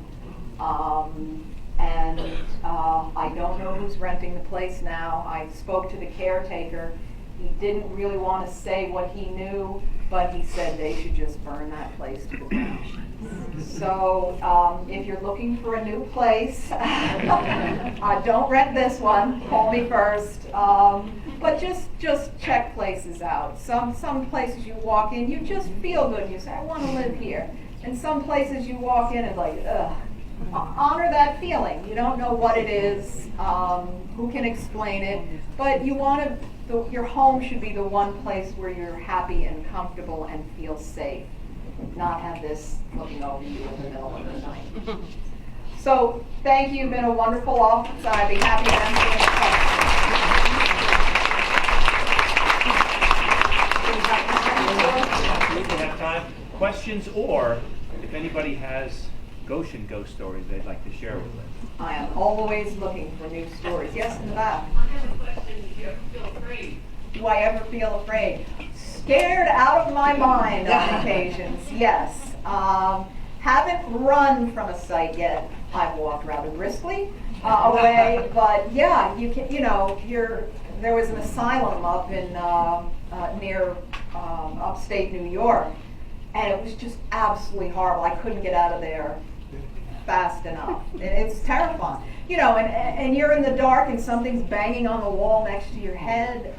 And I don't know who's renting the place now. I spoke to the caretaker. He didn't really want to say what he knew, but he said they should just burn that place to the ground. So if you're looking for a new place, don't rent this one. Call me first. But just check places out. Some places you walk in, you just feel good. You say, I want to live here. And some places you walk in and like, ugh. Honor that feeling. You don't know what it is. Who can explain it? But you want to. Your home should be the one place where you're happy and comfortable and feel safe, not have this looking over you in the middle of the night. So thank you, you've been a wonderful office. I'd be happy to answer any questions. We can have time, questions, or if anybody has Goshen ghost stories they'd like to share with us. I am always looking for new stories. Yes, in the back. I have a question. Do you ever feel afraid? Do I ever feel afraid? Scared out of my mind on occasions, yes. Haven't run from a site yet. I've walked rather briskly away, but yeah, you can. You know, there was an asylum up in near upstate New York, and it was just absolutely horrible. I couldn't get out of there fast enough. It's terrifying. You know, and you're in the dark and something's banging on the wall next to your head.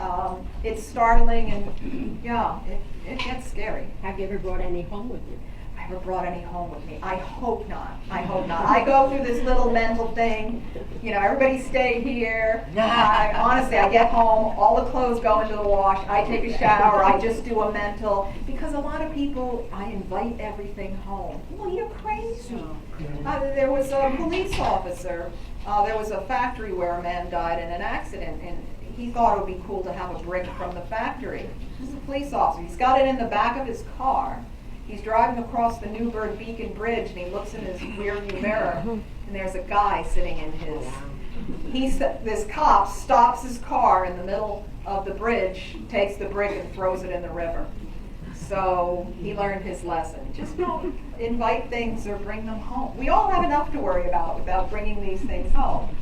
It's startling, and yeah, it gets scary. Have you ever brought any home with you? I ever brought any home with me? I hope not. I hope not. I go through this little mental thing. You know, everybody stay here. Honestly, I get home, all the clothes go into the wash. I take a shower. I just do a mental, because a lot of people, I invite everything home. Well, you're crazy. There was a police officer. There was a factory where a man died in an accident, and he thought it would be cool to have a brick from the factory. He's a police officer. He's got it in the back of his car. He's driving across the Newburgh Beacon Bridge, and he looks in his rearview mirror, and there's a guy sitting in his. This cop stops his car in the middle of the bridge, takes the brick and throws it in the river. So he learned his lesson. Just don't invite things or bring them home. We all have enough to worry about without bringing these things home.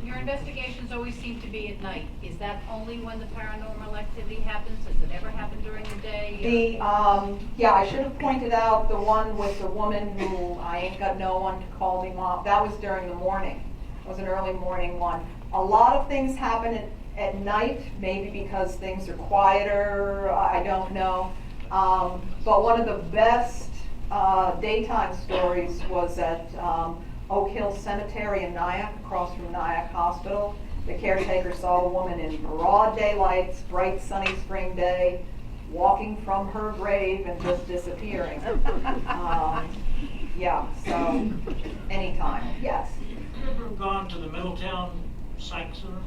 Your investigations always seem to be at night. Is that only when the paranormal activity happens? Does it ever happen during the day? Yeah, I should have pointed out the one with the woman who I ain't got no one to call me mom. That was during the morning. It was an early morning one. A lot of things happen at night, maybe because things are quieter, I don't know. But one of the best daytime stories was at Oak Hill Cemetery in Nyack, across from Nyack Hospital. The caretaker saw the woman in broad daylight, bright sunny spring day, walking from her grave and just disappearing. Yeah, so anytime, yes. Have you ever gone to the Middletown psych center?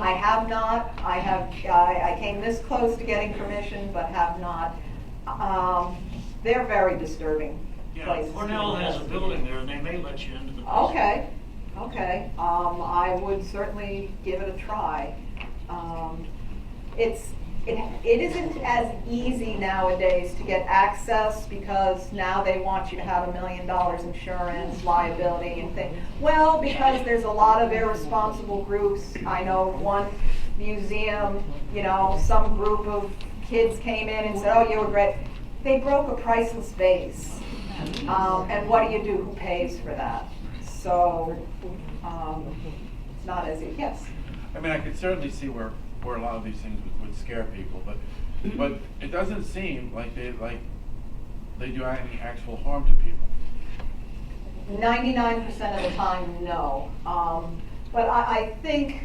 I have not, I came this close to getting permission, but have not. They're very disturbing Yeah, places. to Cornell has a invest. building there, and they may let you into the place. Okay, okay, I would certainly give it a try. It isn't as easy nowadays to get access because now they want you to have $1 million insurance, liability and things. Well, because there's a lot of irresponsible groups. I know one museum, you know, some group of kids came in and said, oh, you were great. They broke a priceless vase. And what do? Who pays for that? So, it's not as easy. Yes? I mean, I could certainly see where a lot of these things would scare people, but it doesn't seem like they do any actual harm to people. 99% of the time, no. But I think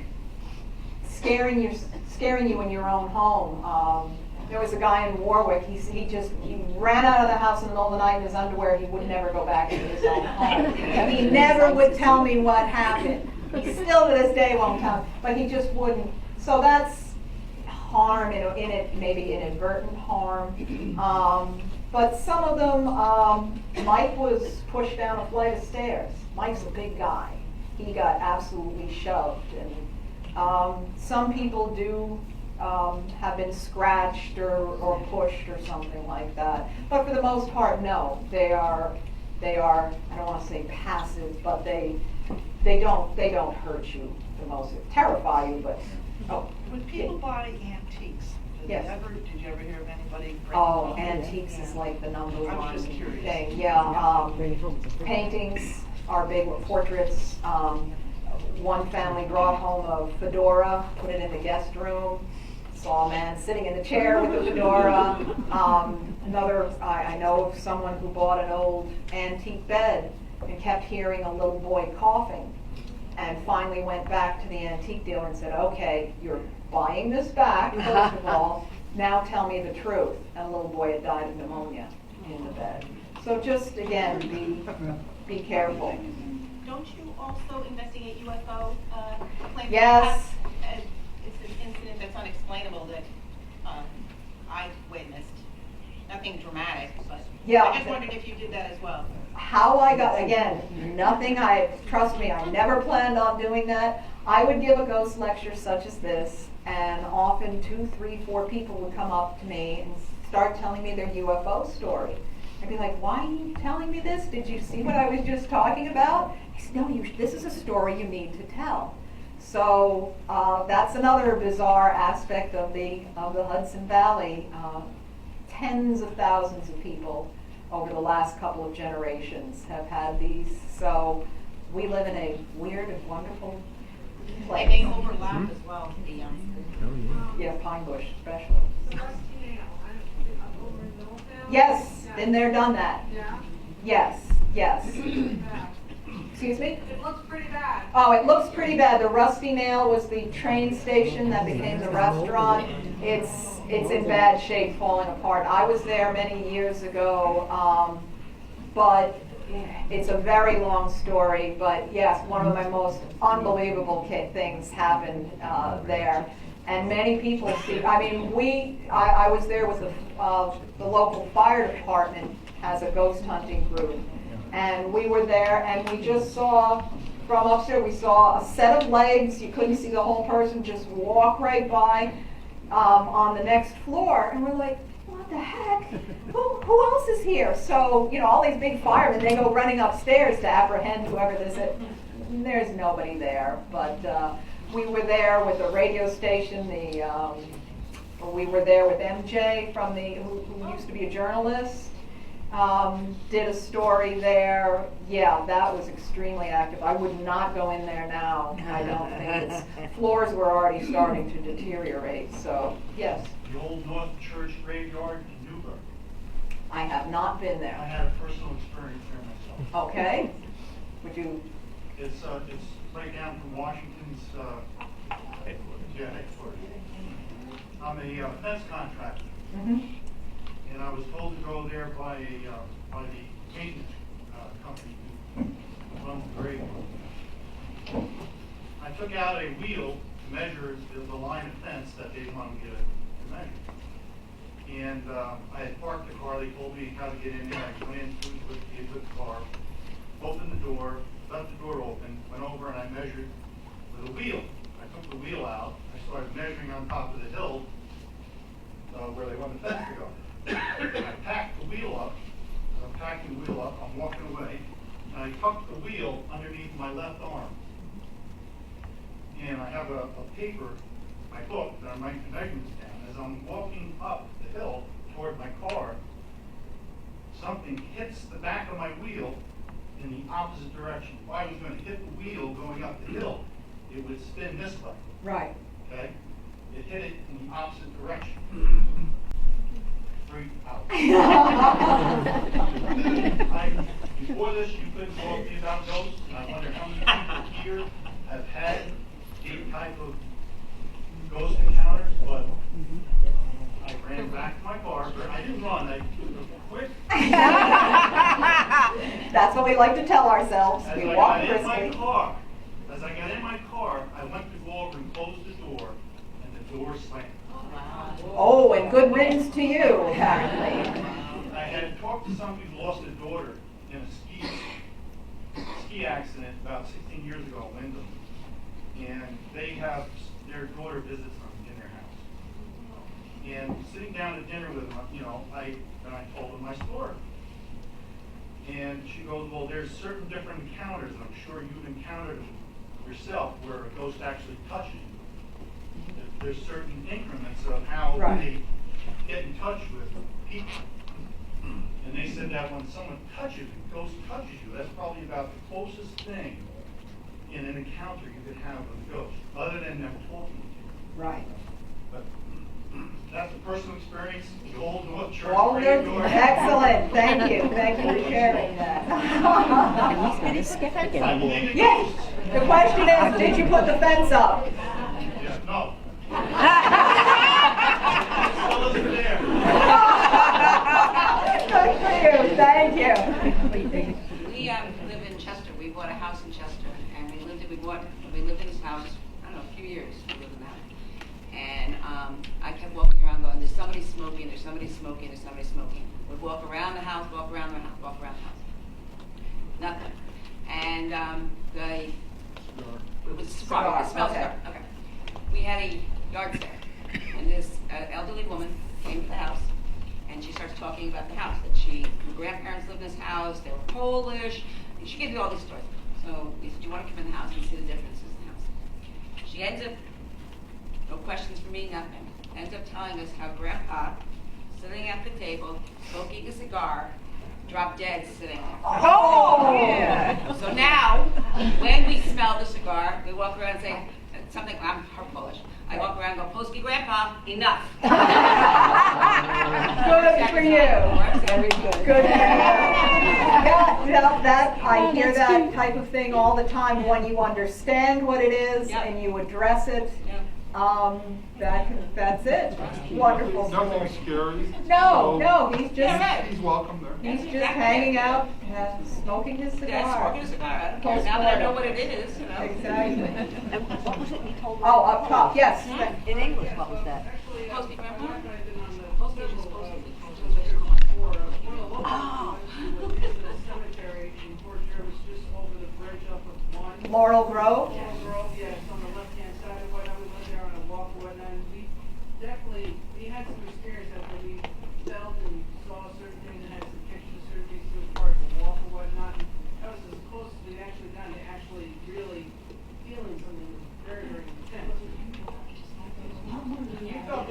scaring you in your own home. There was a guy in Warwick. He ran out of the house in the middle of the night in his underwear. He would never go back into his own home. He never would tell me what happened. He still to this day won't tell me, but he just wouldn't. So that's harm in it, maybe inadvertent harm. But some of them, Mike was pushed down a flight of stairs. Mike's a big guy. He got absolutely shoved. And some people do have been scratched or pushed or something like that. But for the most part, no. They are, I don't want to say passive, but they don't hurt you the most. They terrify you, but When people buy antiques, Yes. did you ever hear of anybody breaking Oh, them? antiques is like the number I was one just curious. thing. Yeah, Bring it home. It's a free- paintings are big, portraits. One family brought home a fedora, put it in the guest room. Saw a man sitting in the chair with the fedora. I know of someone who bought an old antique bed and kept hearing a little boy coughing. And finally went back to the antique dealer and said, okay, you're buying this back, first of all, now tell me the truth. And a little boy had died of pneumonia in the bed. So just, again, be careful. Don't you also investigate UFO claims? Yes. It's an incident that's unexplainable that I witnessed. Nothing dramatic, but Yeah. I just wondered if you did that as well. How I got, again, trust me, I never planned on doing that. I would give a ghost lecture such as this, and often 2, 3, 4 people would come up to me and start telling me their UFO story. I'd be like, why are you telling me this? Did you see what I was just talking about? He said, no, this is a story you need to tell. So that's another bizarre aspect of the Hudson Valley. Tens of thousands of people over the last couple of generations have had these. So we live in a weird and wonderful place. They may overlap as well, to be honest. Yeah, Pine Bush especially. Yes, been there, done that. Yeah? Yes. Excuse me? It looks pretty bad. Oh, it looks pretty bad. The Rusty Nail was the train station that became the restaurant. It's in bad shape, falling apart. I was there many years ago, but it's a very long story. But yes, one of my most unbelievable things happened there. And many people see, I was there with the local fire department has a ghost hunting group. And we were there and we just saw, from upstairs, we saw a set of legs. You couldn't see the whole person, just walk right by on the next floor. And we're like, what the heck? Who else is here? So, all these big firemen, they go running upstairs to apprehend whoever this is. There's nobody there. But we were there with the radio station. We were there with MJ from who used to be a journalist. Did a story there. Yeah, that was extremely active. I would not go in there now. I don't think floors were already starting to deteriorate. So, yes, The Old North Church graveyard in Newburgh. I have not been I there. had a personal experience there myself. Okay, would you? It's right down from Washington's headquarters. I'm a fence contractor, and I was told to go there by the maintenance company who runs the graveyard. I took out a wheel to measure the line of fence that they wanted me to measure. And I had parked the car, they told me how to get in there, I went in with the car, opened the door, left the door open, went over and I measured with a wheel. I took the wheel out, I started measuring on top of the hill where they wanted the fence to go. I packed the wheel up, I'm packing the wheel up, I'm walking away, and I tucked the wheel underneath my left arm. And I have a paper, my book, that I'm writing the measurements down. As I'm walking up the hill toward my car, something hits the back of my wheel in the opposite direction. If I was going to hit the wheel going up the hill, it would spin this way. Right. Okay? It hit it in the opposite direction. Freaked out. Before this, you couldn't talk to me about ghosts, and I wonder how many people here have had any type of ghost encounters, but I ran back to my car, but I didn't run, I took quick. That's what we like to tell ourselves. As We I walk got in my briskly. car, I went to go over and close the door, and the door slammed. Oh, and good riddance to you, apparently. I had talked to somebody who lost a daughter in a ski accident about 16 years ago in Wyndham. And they have, their daughter visits them in their house. And sitting down to dinner with them, I told them my story. And she goes, well, there's certain different encounters, and I'm sure you've encountered them yourself, where a ghost actually touches you. There's certain increments of how they get in touch with people. And they said that when someone touches you, ghost touches you, that's probably about the closest thing in an encounter you could have with a ghost, other than them talking to you. Right. But that's a personal experience. The Old North Church. All Great good. North. Excellent. Thank you. Thank you for sharing that. I believe in Yes. ghosts. The question is, did you put the fence up? Yeah, no. Still isn't there. Good for you. Thank you. We live in Chester. We bought a house in Chester, and we lived in this house, I don't know, a few years we lived in that. And I kept walking around going, there's somebody smoking, there's somebody smoking, there's somebody smoking. We'd walk around the house, walk around the house, walk around the house. Nothing. And it was a cigar. It smelled cigar. Okay. We had a yard sale, and this elderly woman came to the house, and she starts talking about the house, that her grandparents lived in this house, they were Polish, and she gave me all these stories. So we said, do you want to come in the house and see the differences in the house? She ends up, no questions for me, nothing, ends up telling us how Grandpa, sitting at the table, smoking a cigar, dropped dead sitting there. Oh, yeah. So now, when we smell the cigar, we walk around and say something, I'm Polish. I walk around and go, Polski Grandpa, enough. Good for you. Very good. Good. Yeah, that I hear that type of thing all the time. When you understand what it is and you address it, that's it. Wonderful. Nothing scary. No, he's just He's welcome there. he's just hanging out, smoking his cigar. Yeah, smoking a cigar. I don't care. Now that I know what it is, Exactly. And what was it you told me? Oh, up top, yes. In English, what was that? Polski Grandpa? Polski is supposed to be Oh. cemetery in Port Jervis, just over the bridge up of one. Laurel Grove. Laurel Grove, yeah, it's on the left-hand side of what I was there on a walk or whatnot, and we had some experience after we felt and saw certain things and had some pictures, certain things through as far as the walk or whatnot. And that was as close as we actually got to actually really feeling something very, very intense. You felt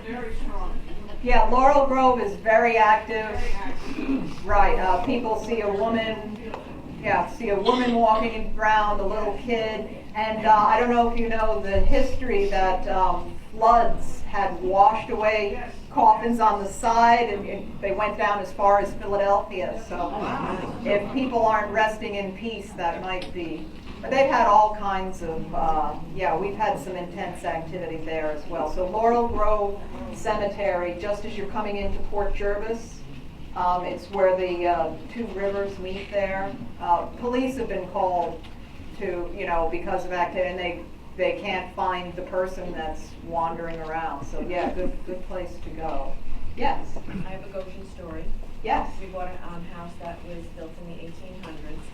very strong. Yeah, Laurel Grove is very active. Very active. Right, people see a woman, walking around, a little kid, and I don't know if you know the history that floods had washed away coffins on the side, and they went down as far as Philadelphia. So if people aren't resting in peace, that might be. But they've had all kinds of, we've had some intense activity there as well. So Laurel Grove Cemetery, just as you're coming into Port Jervis, it's where the two rivers meet there. Police have been called to, because of activity, and they can't find the person that's wandering around. So yeah, good place to go. Yes, I have a Goshen story. yes. We bought a house that was built in the 1800s,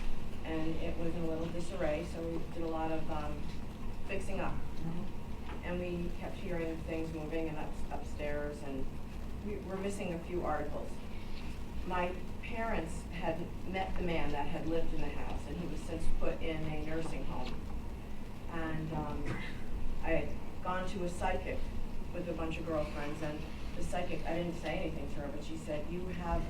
and it was in a little disarray, so we did a lot of fixing up. And we kept hearing of things moving and upstairs, and we were missing a few articles. My parents had met the man that had lived in the house, and he was since put in a nursing home. And I had gone to a psychic with a bunch of girlfriends, and the psychic, I didn't say anything to her, but she said, "You have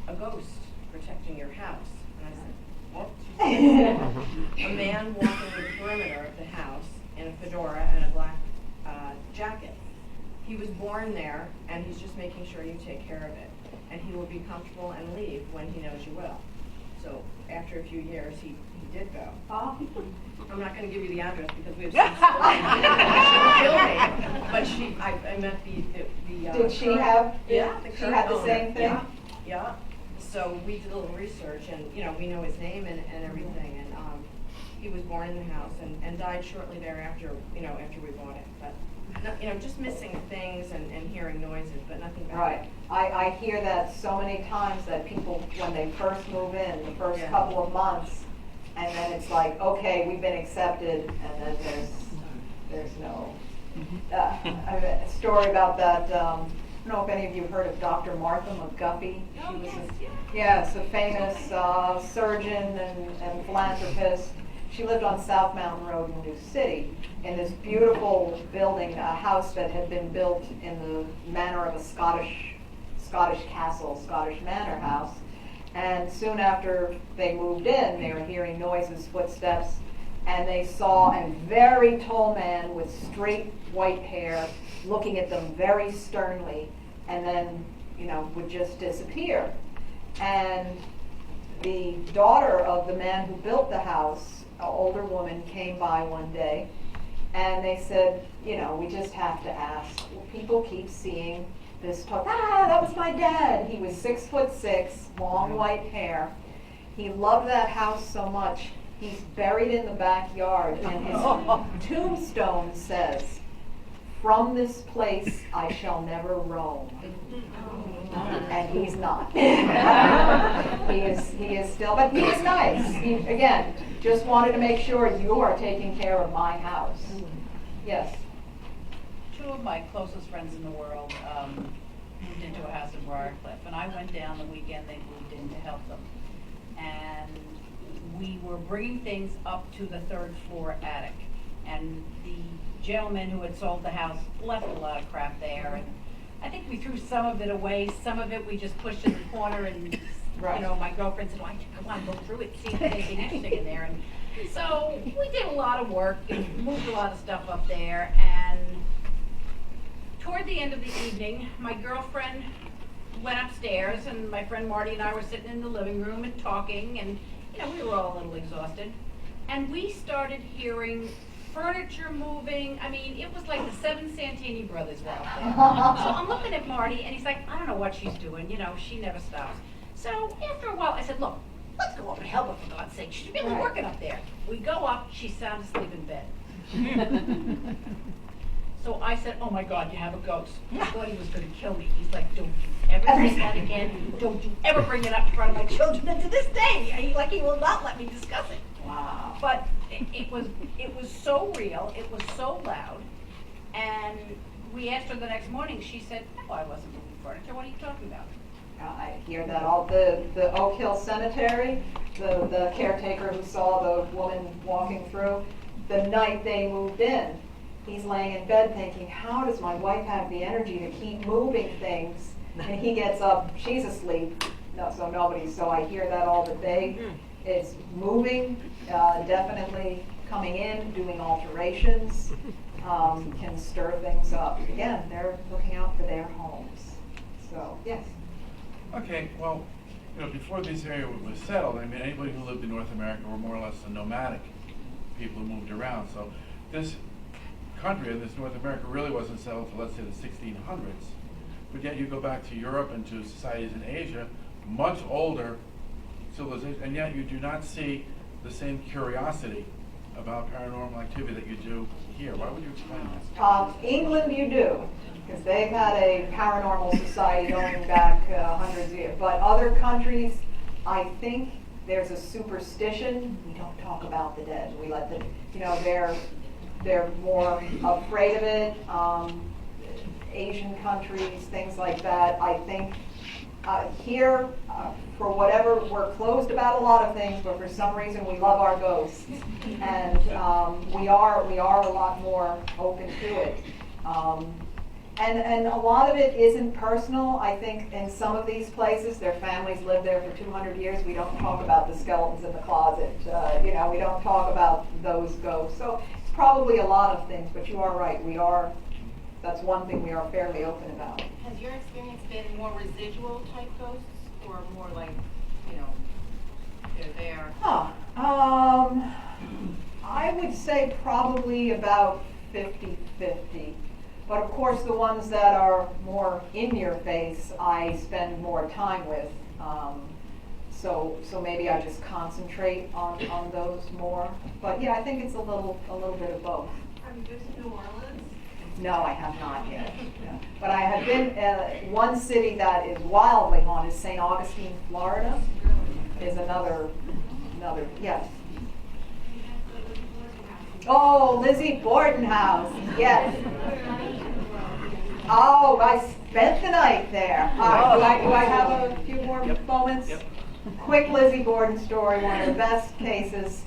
a ghost protecting your house." And I said, "What?" She said, "A man walking the perimeter of the house in a fedora and a black jacket. He was born there, and he's just making sure you take care of it. And he will be comfortable and leave when he knows you will." So after a few years, he did go. Oh. I'm not going to give you the address because we have some she will kill me. But I met the Did she current- have? Yeah, the She current had the owner. same thing. Yeah. So we did a little research, and we know his name and everything. And he was born in the house and died shortly thereafter. After we bought it. But just missing things and hearing noises, but nothing bad. Right. I hear that so many times that people, when they first move in, the first Yeah. couple of months, and then it's like, okay, we've been accepted, and then there's no. I have a story about that. I don't know if any of you have heard of Dr. Martha McGuffey. She was a famous surgeon and philanthropist. She lived on South Mountain Road in New City in this beautiful building, a house that had been built in the manner of a Scottish castle, Scottish manor house. And soon after they moved in, they were hearing noises, footsteps, and they saw a very tall man with straight white hair looking at them very sternly, and then, would just disappear. And the daughter of the man who built the house, an older woman, came by one day, and they said, we just have to ask. People keep seeing this talk. That was my dad. He was 6'6", long white hair. He loved that house so much. He's buried in the backyard, and his tombstone says, "From this place I shall never roam." And he's not. He is still, but he is nice. He, again, just wanted to make sure you are taking care of my house. Yes. Two of my closest friends in the world moved into a house in Briarcliff, and I went down the weekend they moved in to help them. And we were bringing things up to the third floor attic, and the gentleman who had sold the house left a lot of crap there, and I think we threw some of it away, some of it we just pushed in the corner, and Right. my girlfriend said, "I want to go through it, see if there's anything interesting in there." And so we did a lot of work and moved a lot of stuff up there, and toward the end of the evening, my girlfriend went upstairs, and my friend Marty and I were sitting in the living room and talking, and we were all a little exhausted, and we started hearing furniture moving. I mean, it was like the 7 Santini brothers were out there. So I'm looking at Marty, and he's like, "I don't know what she's doing, she never stops." So after a while, I said, "Look, let's go up and help her, for God's sake. She's really working up there." We go up, she's sound asleep in bed. So I said, "Oh my God, you have a ghost." I thought he was going to kill me. He's like, "Don't you ever say that again. Don't you ever bring it up in front of my children." And to this day, he will not let me discuss it. Wow. But it was so real, it was so loud, and we asked her the next morning. She said, "No, I wasn't moving furniture. What are you talking about?" I hear that all. The Oak Hill Cemetery, the caretaker who saw the woman walking through, the night they moved in, he's laying in bed thinking, how does my wife have the energy to keep moving things? And he gets up, she's asleep, so I hear that all the day. It's moving, definitely coming in, doing alterations, can stir things up. Again, they're looking out for their homes. So, yes. Okay, well, before this area was settled, anybody who lived in North America were more or less the nomadic people who moved around. So this country, and this North America, really wasn't settled for, let's say, the 1600s. But yet you go back to Europe and to societies in Asia, much older civilization, and yet you do not see the same curiosity about paranormal activity that you do here? Why would you explain that? England you do, because they've had a paranormal society going back hundreds of years. But other countries, I think there's a superstition. We don't talk about the dead. We let the, they're more afraid of it. Asian countries, things like that. I think here, for whatever, we're closed about a lot of things, but for some reason we love our ghosts, and we are a lot more open to it. And a lot of it isn't personal. I think in some of these places, their families lived there for 200 years. We don't talk about the skeletons in the closet. We don't talk about those ghosts. So it's probably a lot of things, but you are right. That's one thing we are fairly open about. Has your experience been more residual type ghosts or more like, they're there? I would say probably about 50-50. But of course, the ones that are more in your face, I spend more time with. So maybe I just concentrate on those more. But yeah, I think it's a little bit of both. Have you been to New Orleans? No, I have not yet. No. But I have been, one city that is wildly haunted, St. Augustine, Florida, is another, yes. Oh, Lizzie Borden house, yes. Oh, I spent the night there. All right, do I have a few more moments? Yep. Quick Lizzie Borden story, one of the best cases.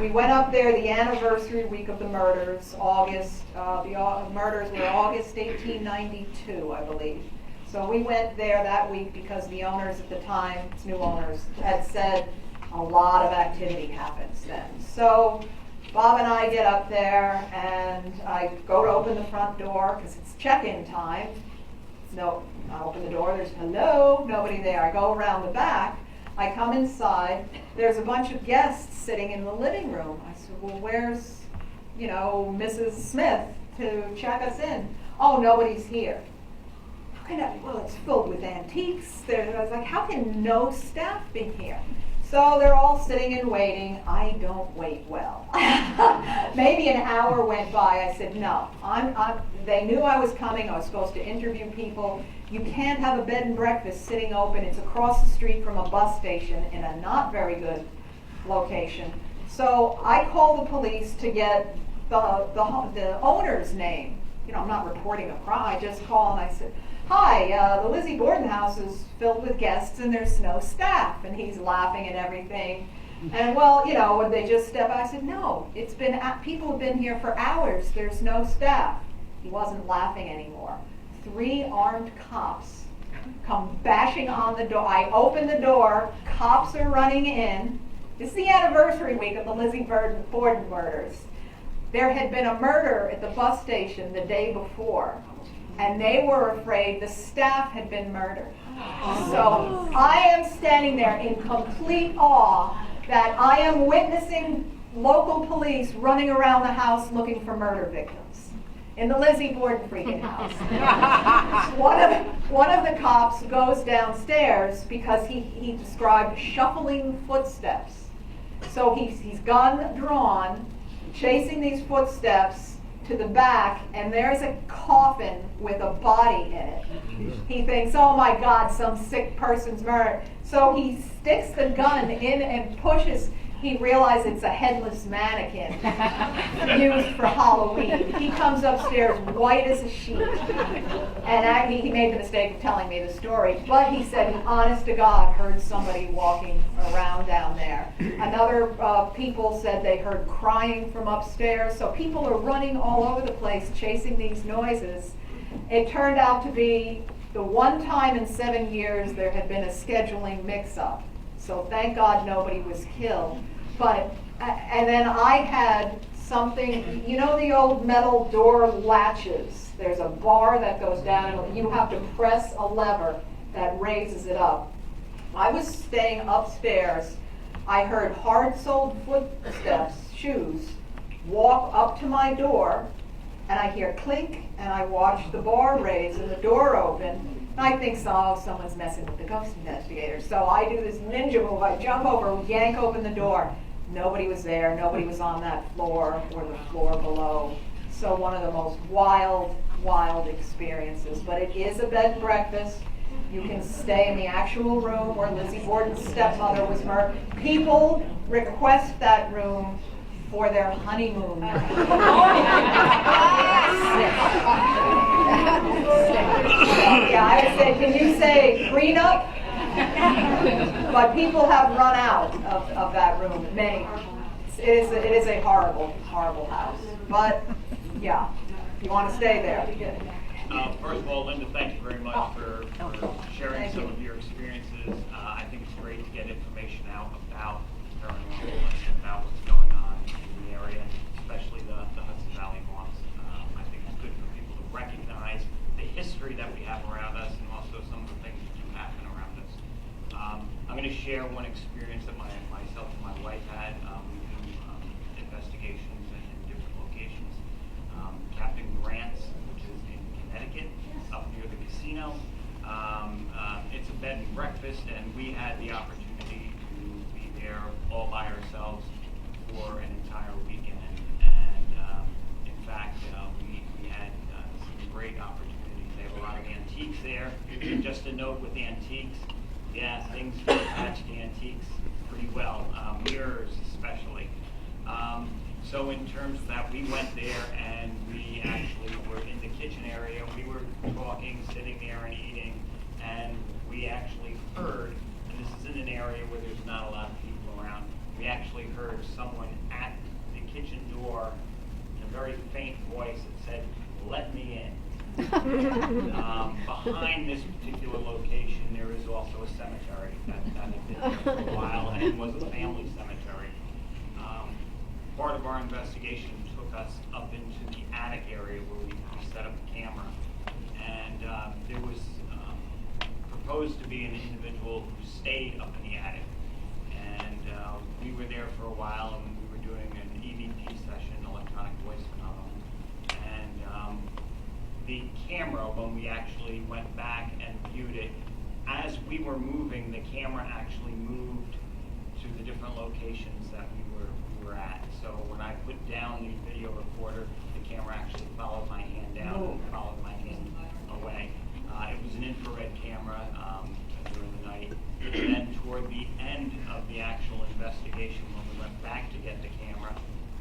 We went up there the anniversary week of the murders, August. The murders were August 1892, I believe. So we went there that week because the owners at the time, it's new owners, had said a lot of activity happens then. So Bob and I get up there, and I go to open the front door because it's check-in time. No, I open the door, there's hello, nobody there. I go around the back. I come inside, there's a bunch of guests sitting in the living room. I said, well, where's, Mrs. Smith to check us in? Oh, nobody's here. Well, it's filled with antiques. I was like, how can no staff be here? So they're all sitting and waiting. I don't wait well. Maybe an hour went by. I said, no, they knew I was coming. I was supposed to interview people. You can't have a bed and breakfast sitting open. It's across the street from a bus station in a not very good location. So I called the police to get the owner's name. I'm not reporting a crime. I just call and I said, hi, the Lizzie Borden house is filled with guests and there's no staff. And he's laughing and everything. And well, would they just step out? I said, no, people have been here for hours. There's no staff. He wasn't laughing anymore. 3 armed cops come bashing on the door. I open the door, cops are running in. This is the anniversary week of the Lizzie Borden murders. There had been a murder at the bus station the day before, and they were afraid the staff had been murdered. So I am standing there in complete awe that I am witnessing local police running around the house looking for murder victims in the Lizzie Borden freaking house. One of the cops goes downstairs because he described shuffling footsteps. So he's gun drawn, chasing these footsteps to the back, and there's a coffin with a body in it. He thinks, oh my God, some sick person's murdered. So he sticks the gun in and pushes. He realizes it's a headless mannequin used for Halloween. He comes upstairs white as a sheet. And he made the mistake of telling me the story, but he said he, honest to God, heard somebody walking around down there. Another people said they heard crying from upstairs. So people are running all over the place chasing these noises. It turned out to be the one time in 7 years there had been a scheduling mix-up. So thank God nobody was killed. But, and then I had something, the old metal door latches. There's a bar that goes down and you have to press a lever that raises it up. I was staying upstairs. I heard hard-soled footsteps, shoes, walk up to my door, and I hear clink, and I watch the bar raise and the door open. I think someone's messing with the ghost investigators. So I do this ninja move. I jump over, yank open the door. Nobody was there, nobody was on that floor or the floor below. So one of the most wild, wild experiences. But it is a bed and breakfast. You can stay in the actual room where Lizzie Borden's stepmother was murdered. People request that room for their honeymoon. Yeah, I would say, can you say prenup? But people have run out of that room, many. It is a horrible, horrible house. But, yeah, you want to stay there. First of all, Linda, thank you very much for sharing Thank some you. of your experiences. I think it's great to get information out about paranormal and about what's going on in the area, especially the Hudson Valley haunts. I think it's good for people to recognize the history that we have around us and also some of the things that do happen around us. I'm going to share one experience that myself and my wife had. We do investigations in different locations. Captain Grant's, which is in Connecticut, up near the casino. It's a bed and breakfast, and we had the opportunity to be there all by ourselves for an entire weekend. And in fact, we had some great opportunities. They have a lot of antiques there. Just a note with antiques, yeah, things get attached to antiques pretty well, mirrors especially. So in terms of that, we went there and we actually were in the kitchen area. We were talking, sitting there and eating, and we actually heard, and this is in an area where there's not a lot of people around, we actually heard someone at the kitchen door in a very faint voice that said, "Let me in." Behind this particular location, there is also a cemetery that had been there for a while, and it was a family cemetery. Part of our investigation took us up into the attic area where we set up a camera, and there was proposed to be an individual who stayed up in the attic, and we were there for a while, and we were doing an EVP session, electronic voice phenomenon, and the camera, when we actually went back and viewed it, as we were moving, the camera actually moved to the different locations that we were at. So when I put down the video recorder, the camera actually followed my hand down and followed my hand away. It was an infrared camera during the night. And then toward the end of the actual investigation, when we went back to get the camera,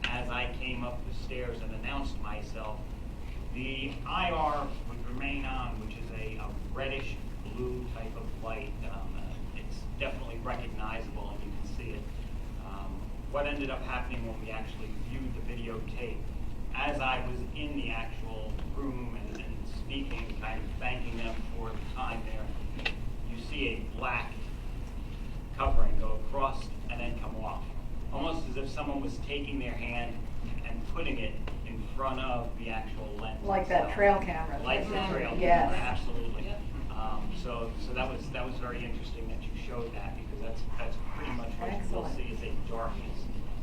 as I came up the stairs and announced myself, the IR would remain on, which is a reddish blue type of light. It's definitely recognizable, and you can see it. What ended up happening when we actually viewed the videotape, as I was in the actual room and speaking, kind of thanking them for the time there, you see a black covering go across and then come off. Almost as if someone was taking their hand and putting it in front of the actual lens. Like that trail camera. Like the trail Yes. camera, absolutely. So that was very interesting that you showed that, because that's pretty much what you will Excellent. see is a darkness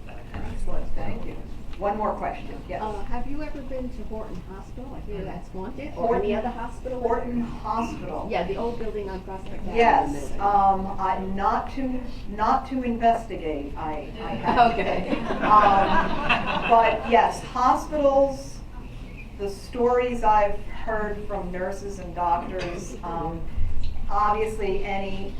that occurs. Excellent, thank you. One more question, yes. Have you ever been to Horton Hospital? I hear that's haunted, or Horton- any other hospital? Horton Hospital. Yeah, the old building on Prospect Avenue. Yes, in not to investigate, I have to Okay. say. But yes, hospitals, the stories I've heard from nurses and doctors, obviously any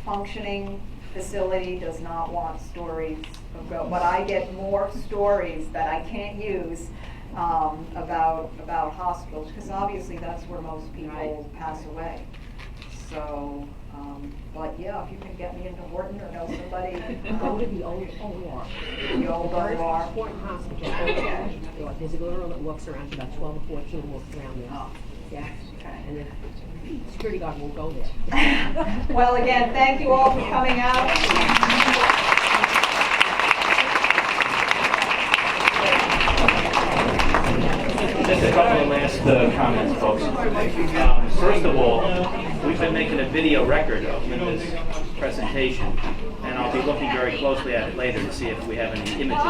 functioning facility does not want stories of ghosts, but I get more stories that I can't use about hospitals, because obviously that's where most people pass away. So, but yeah, if you can get me into Horton or know somebody. Go to the old OR. The old OR. Horton Hospital. Okay. There's a girl that walks around, about 12 or 14 walks around there. Oh. Yeah. Okay. And the security guard won't go there. Well, again, thank you all for coming out. Just a couple of last comments, folks. First of all, we've been making a video record of Linda's presentation, and I'll be looking very closely at it later to see if we have any images.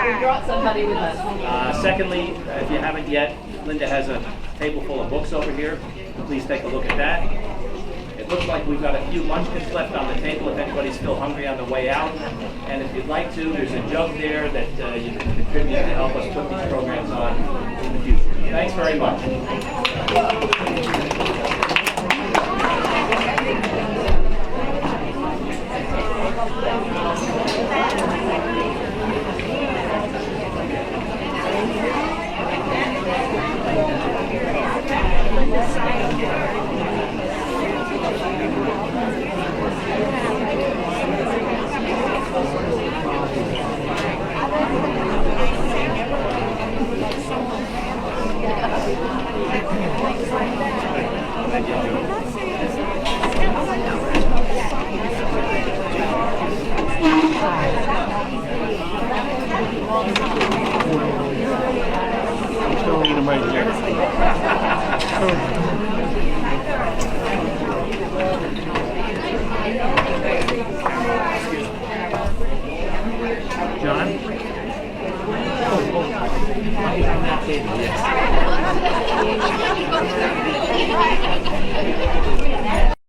We brought somebody with us. Secondly, if you haven't yet, Linda has a table full of books over here. Please take a look at that. It looks like we've got a few lunch kits left on the table if anybody's still hungry on the way out. And if you'd like to, there's a jug there that you can contribute to help us put these programs on in the future. Thanks very much.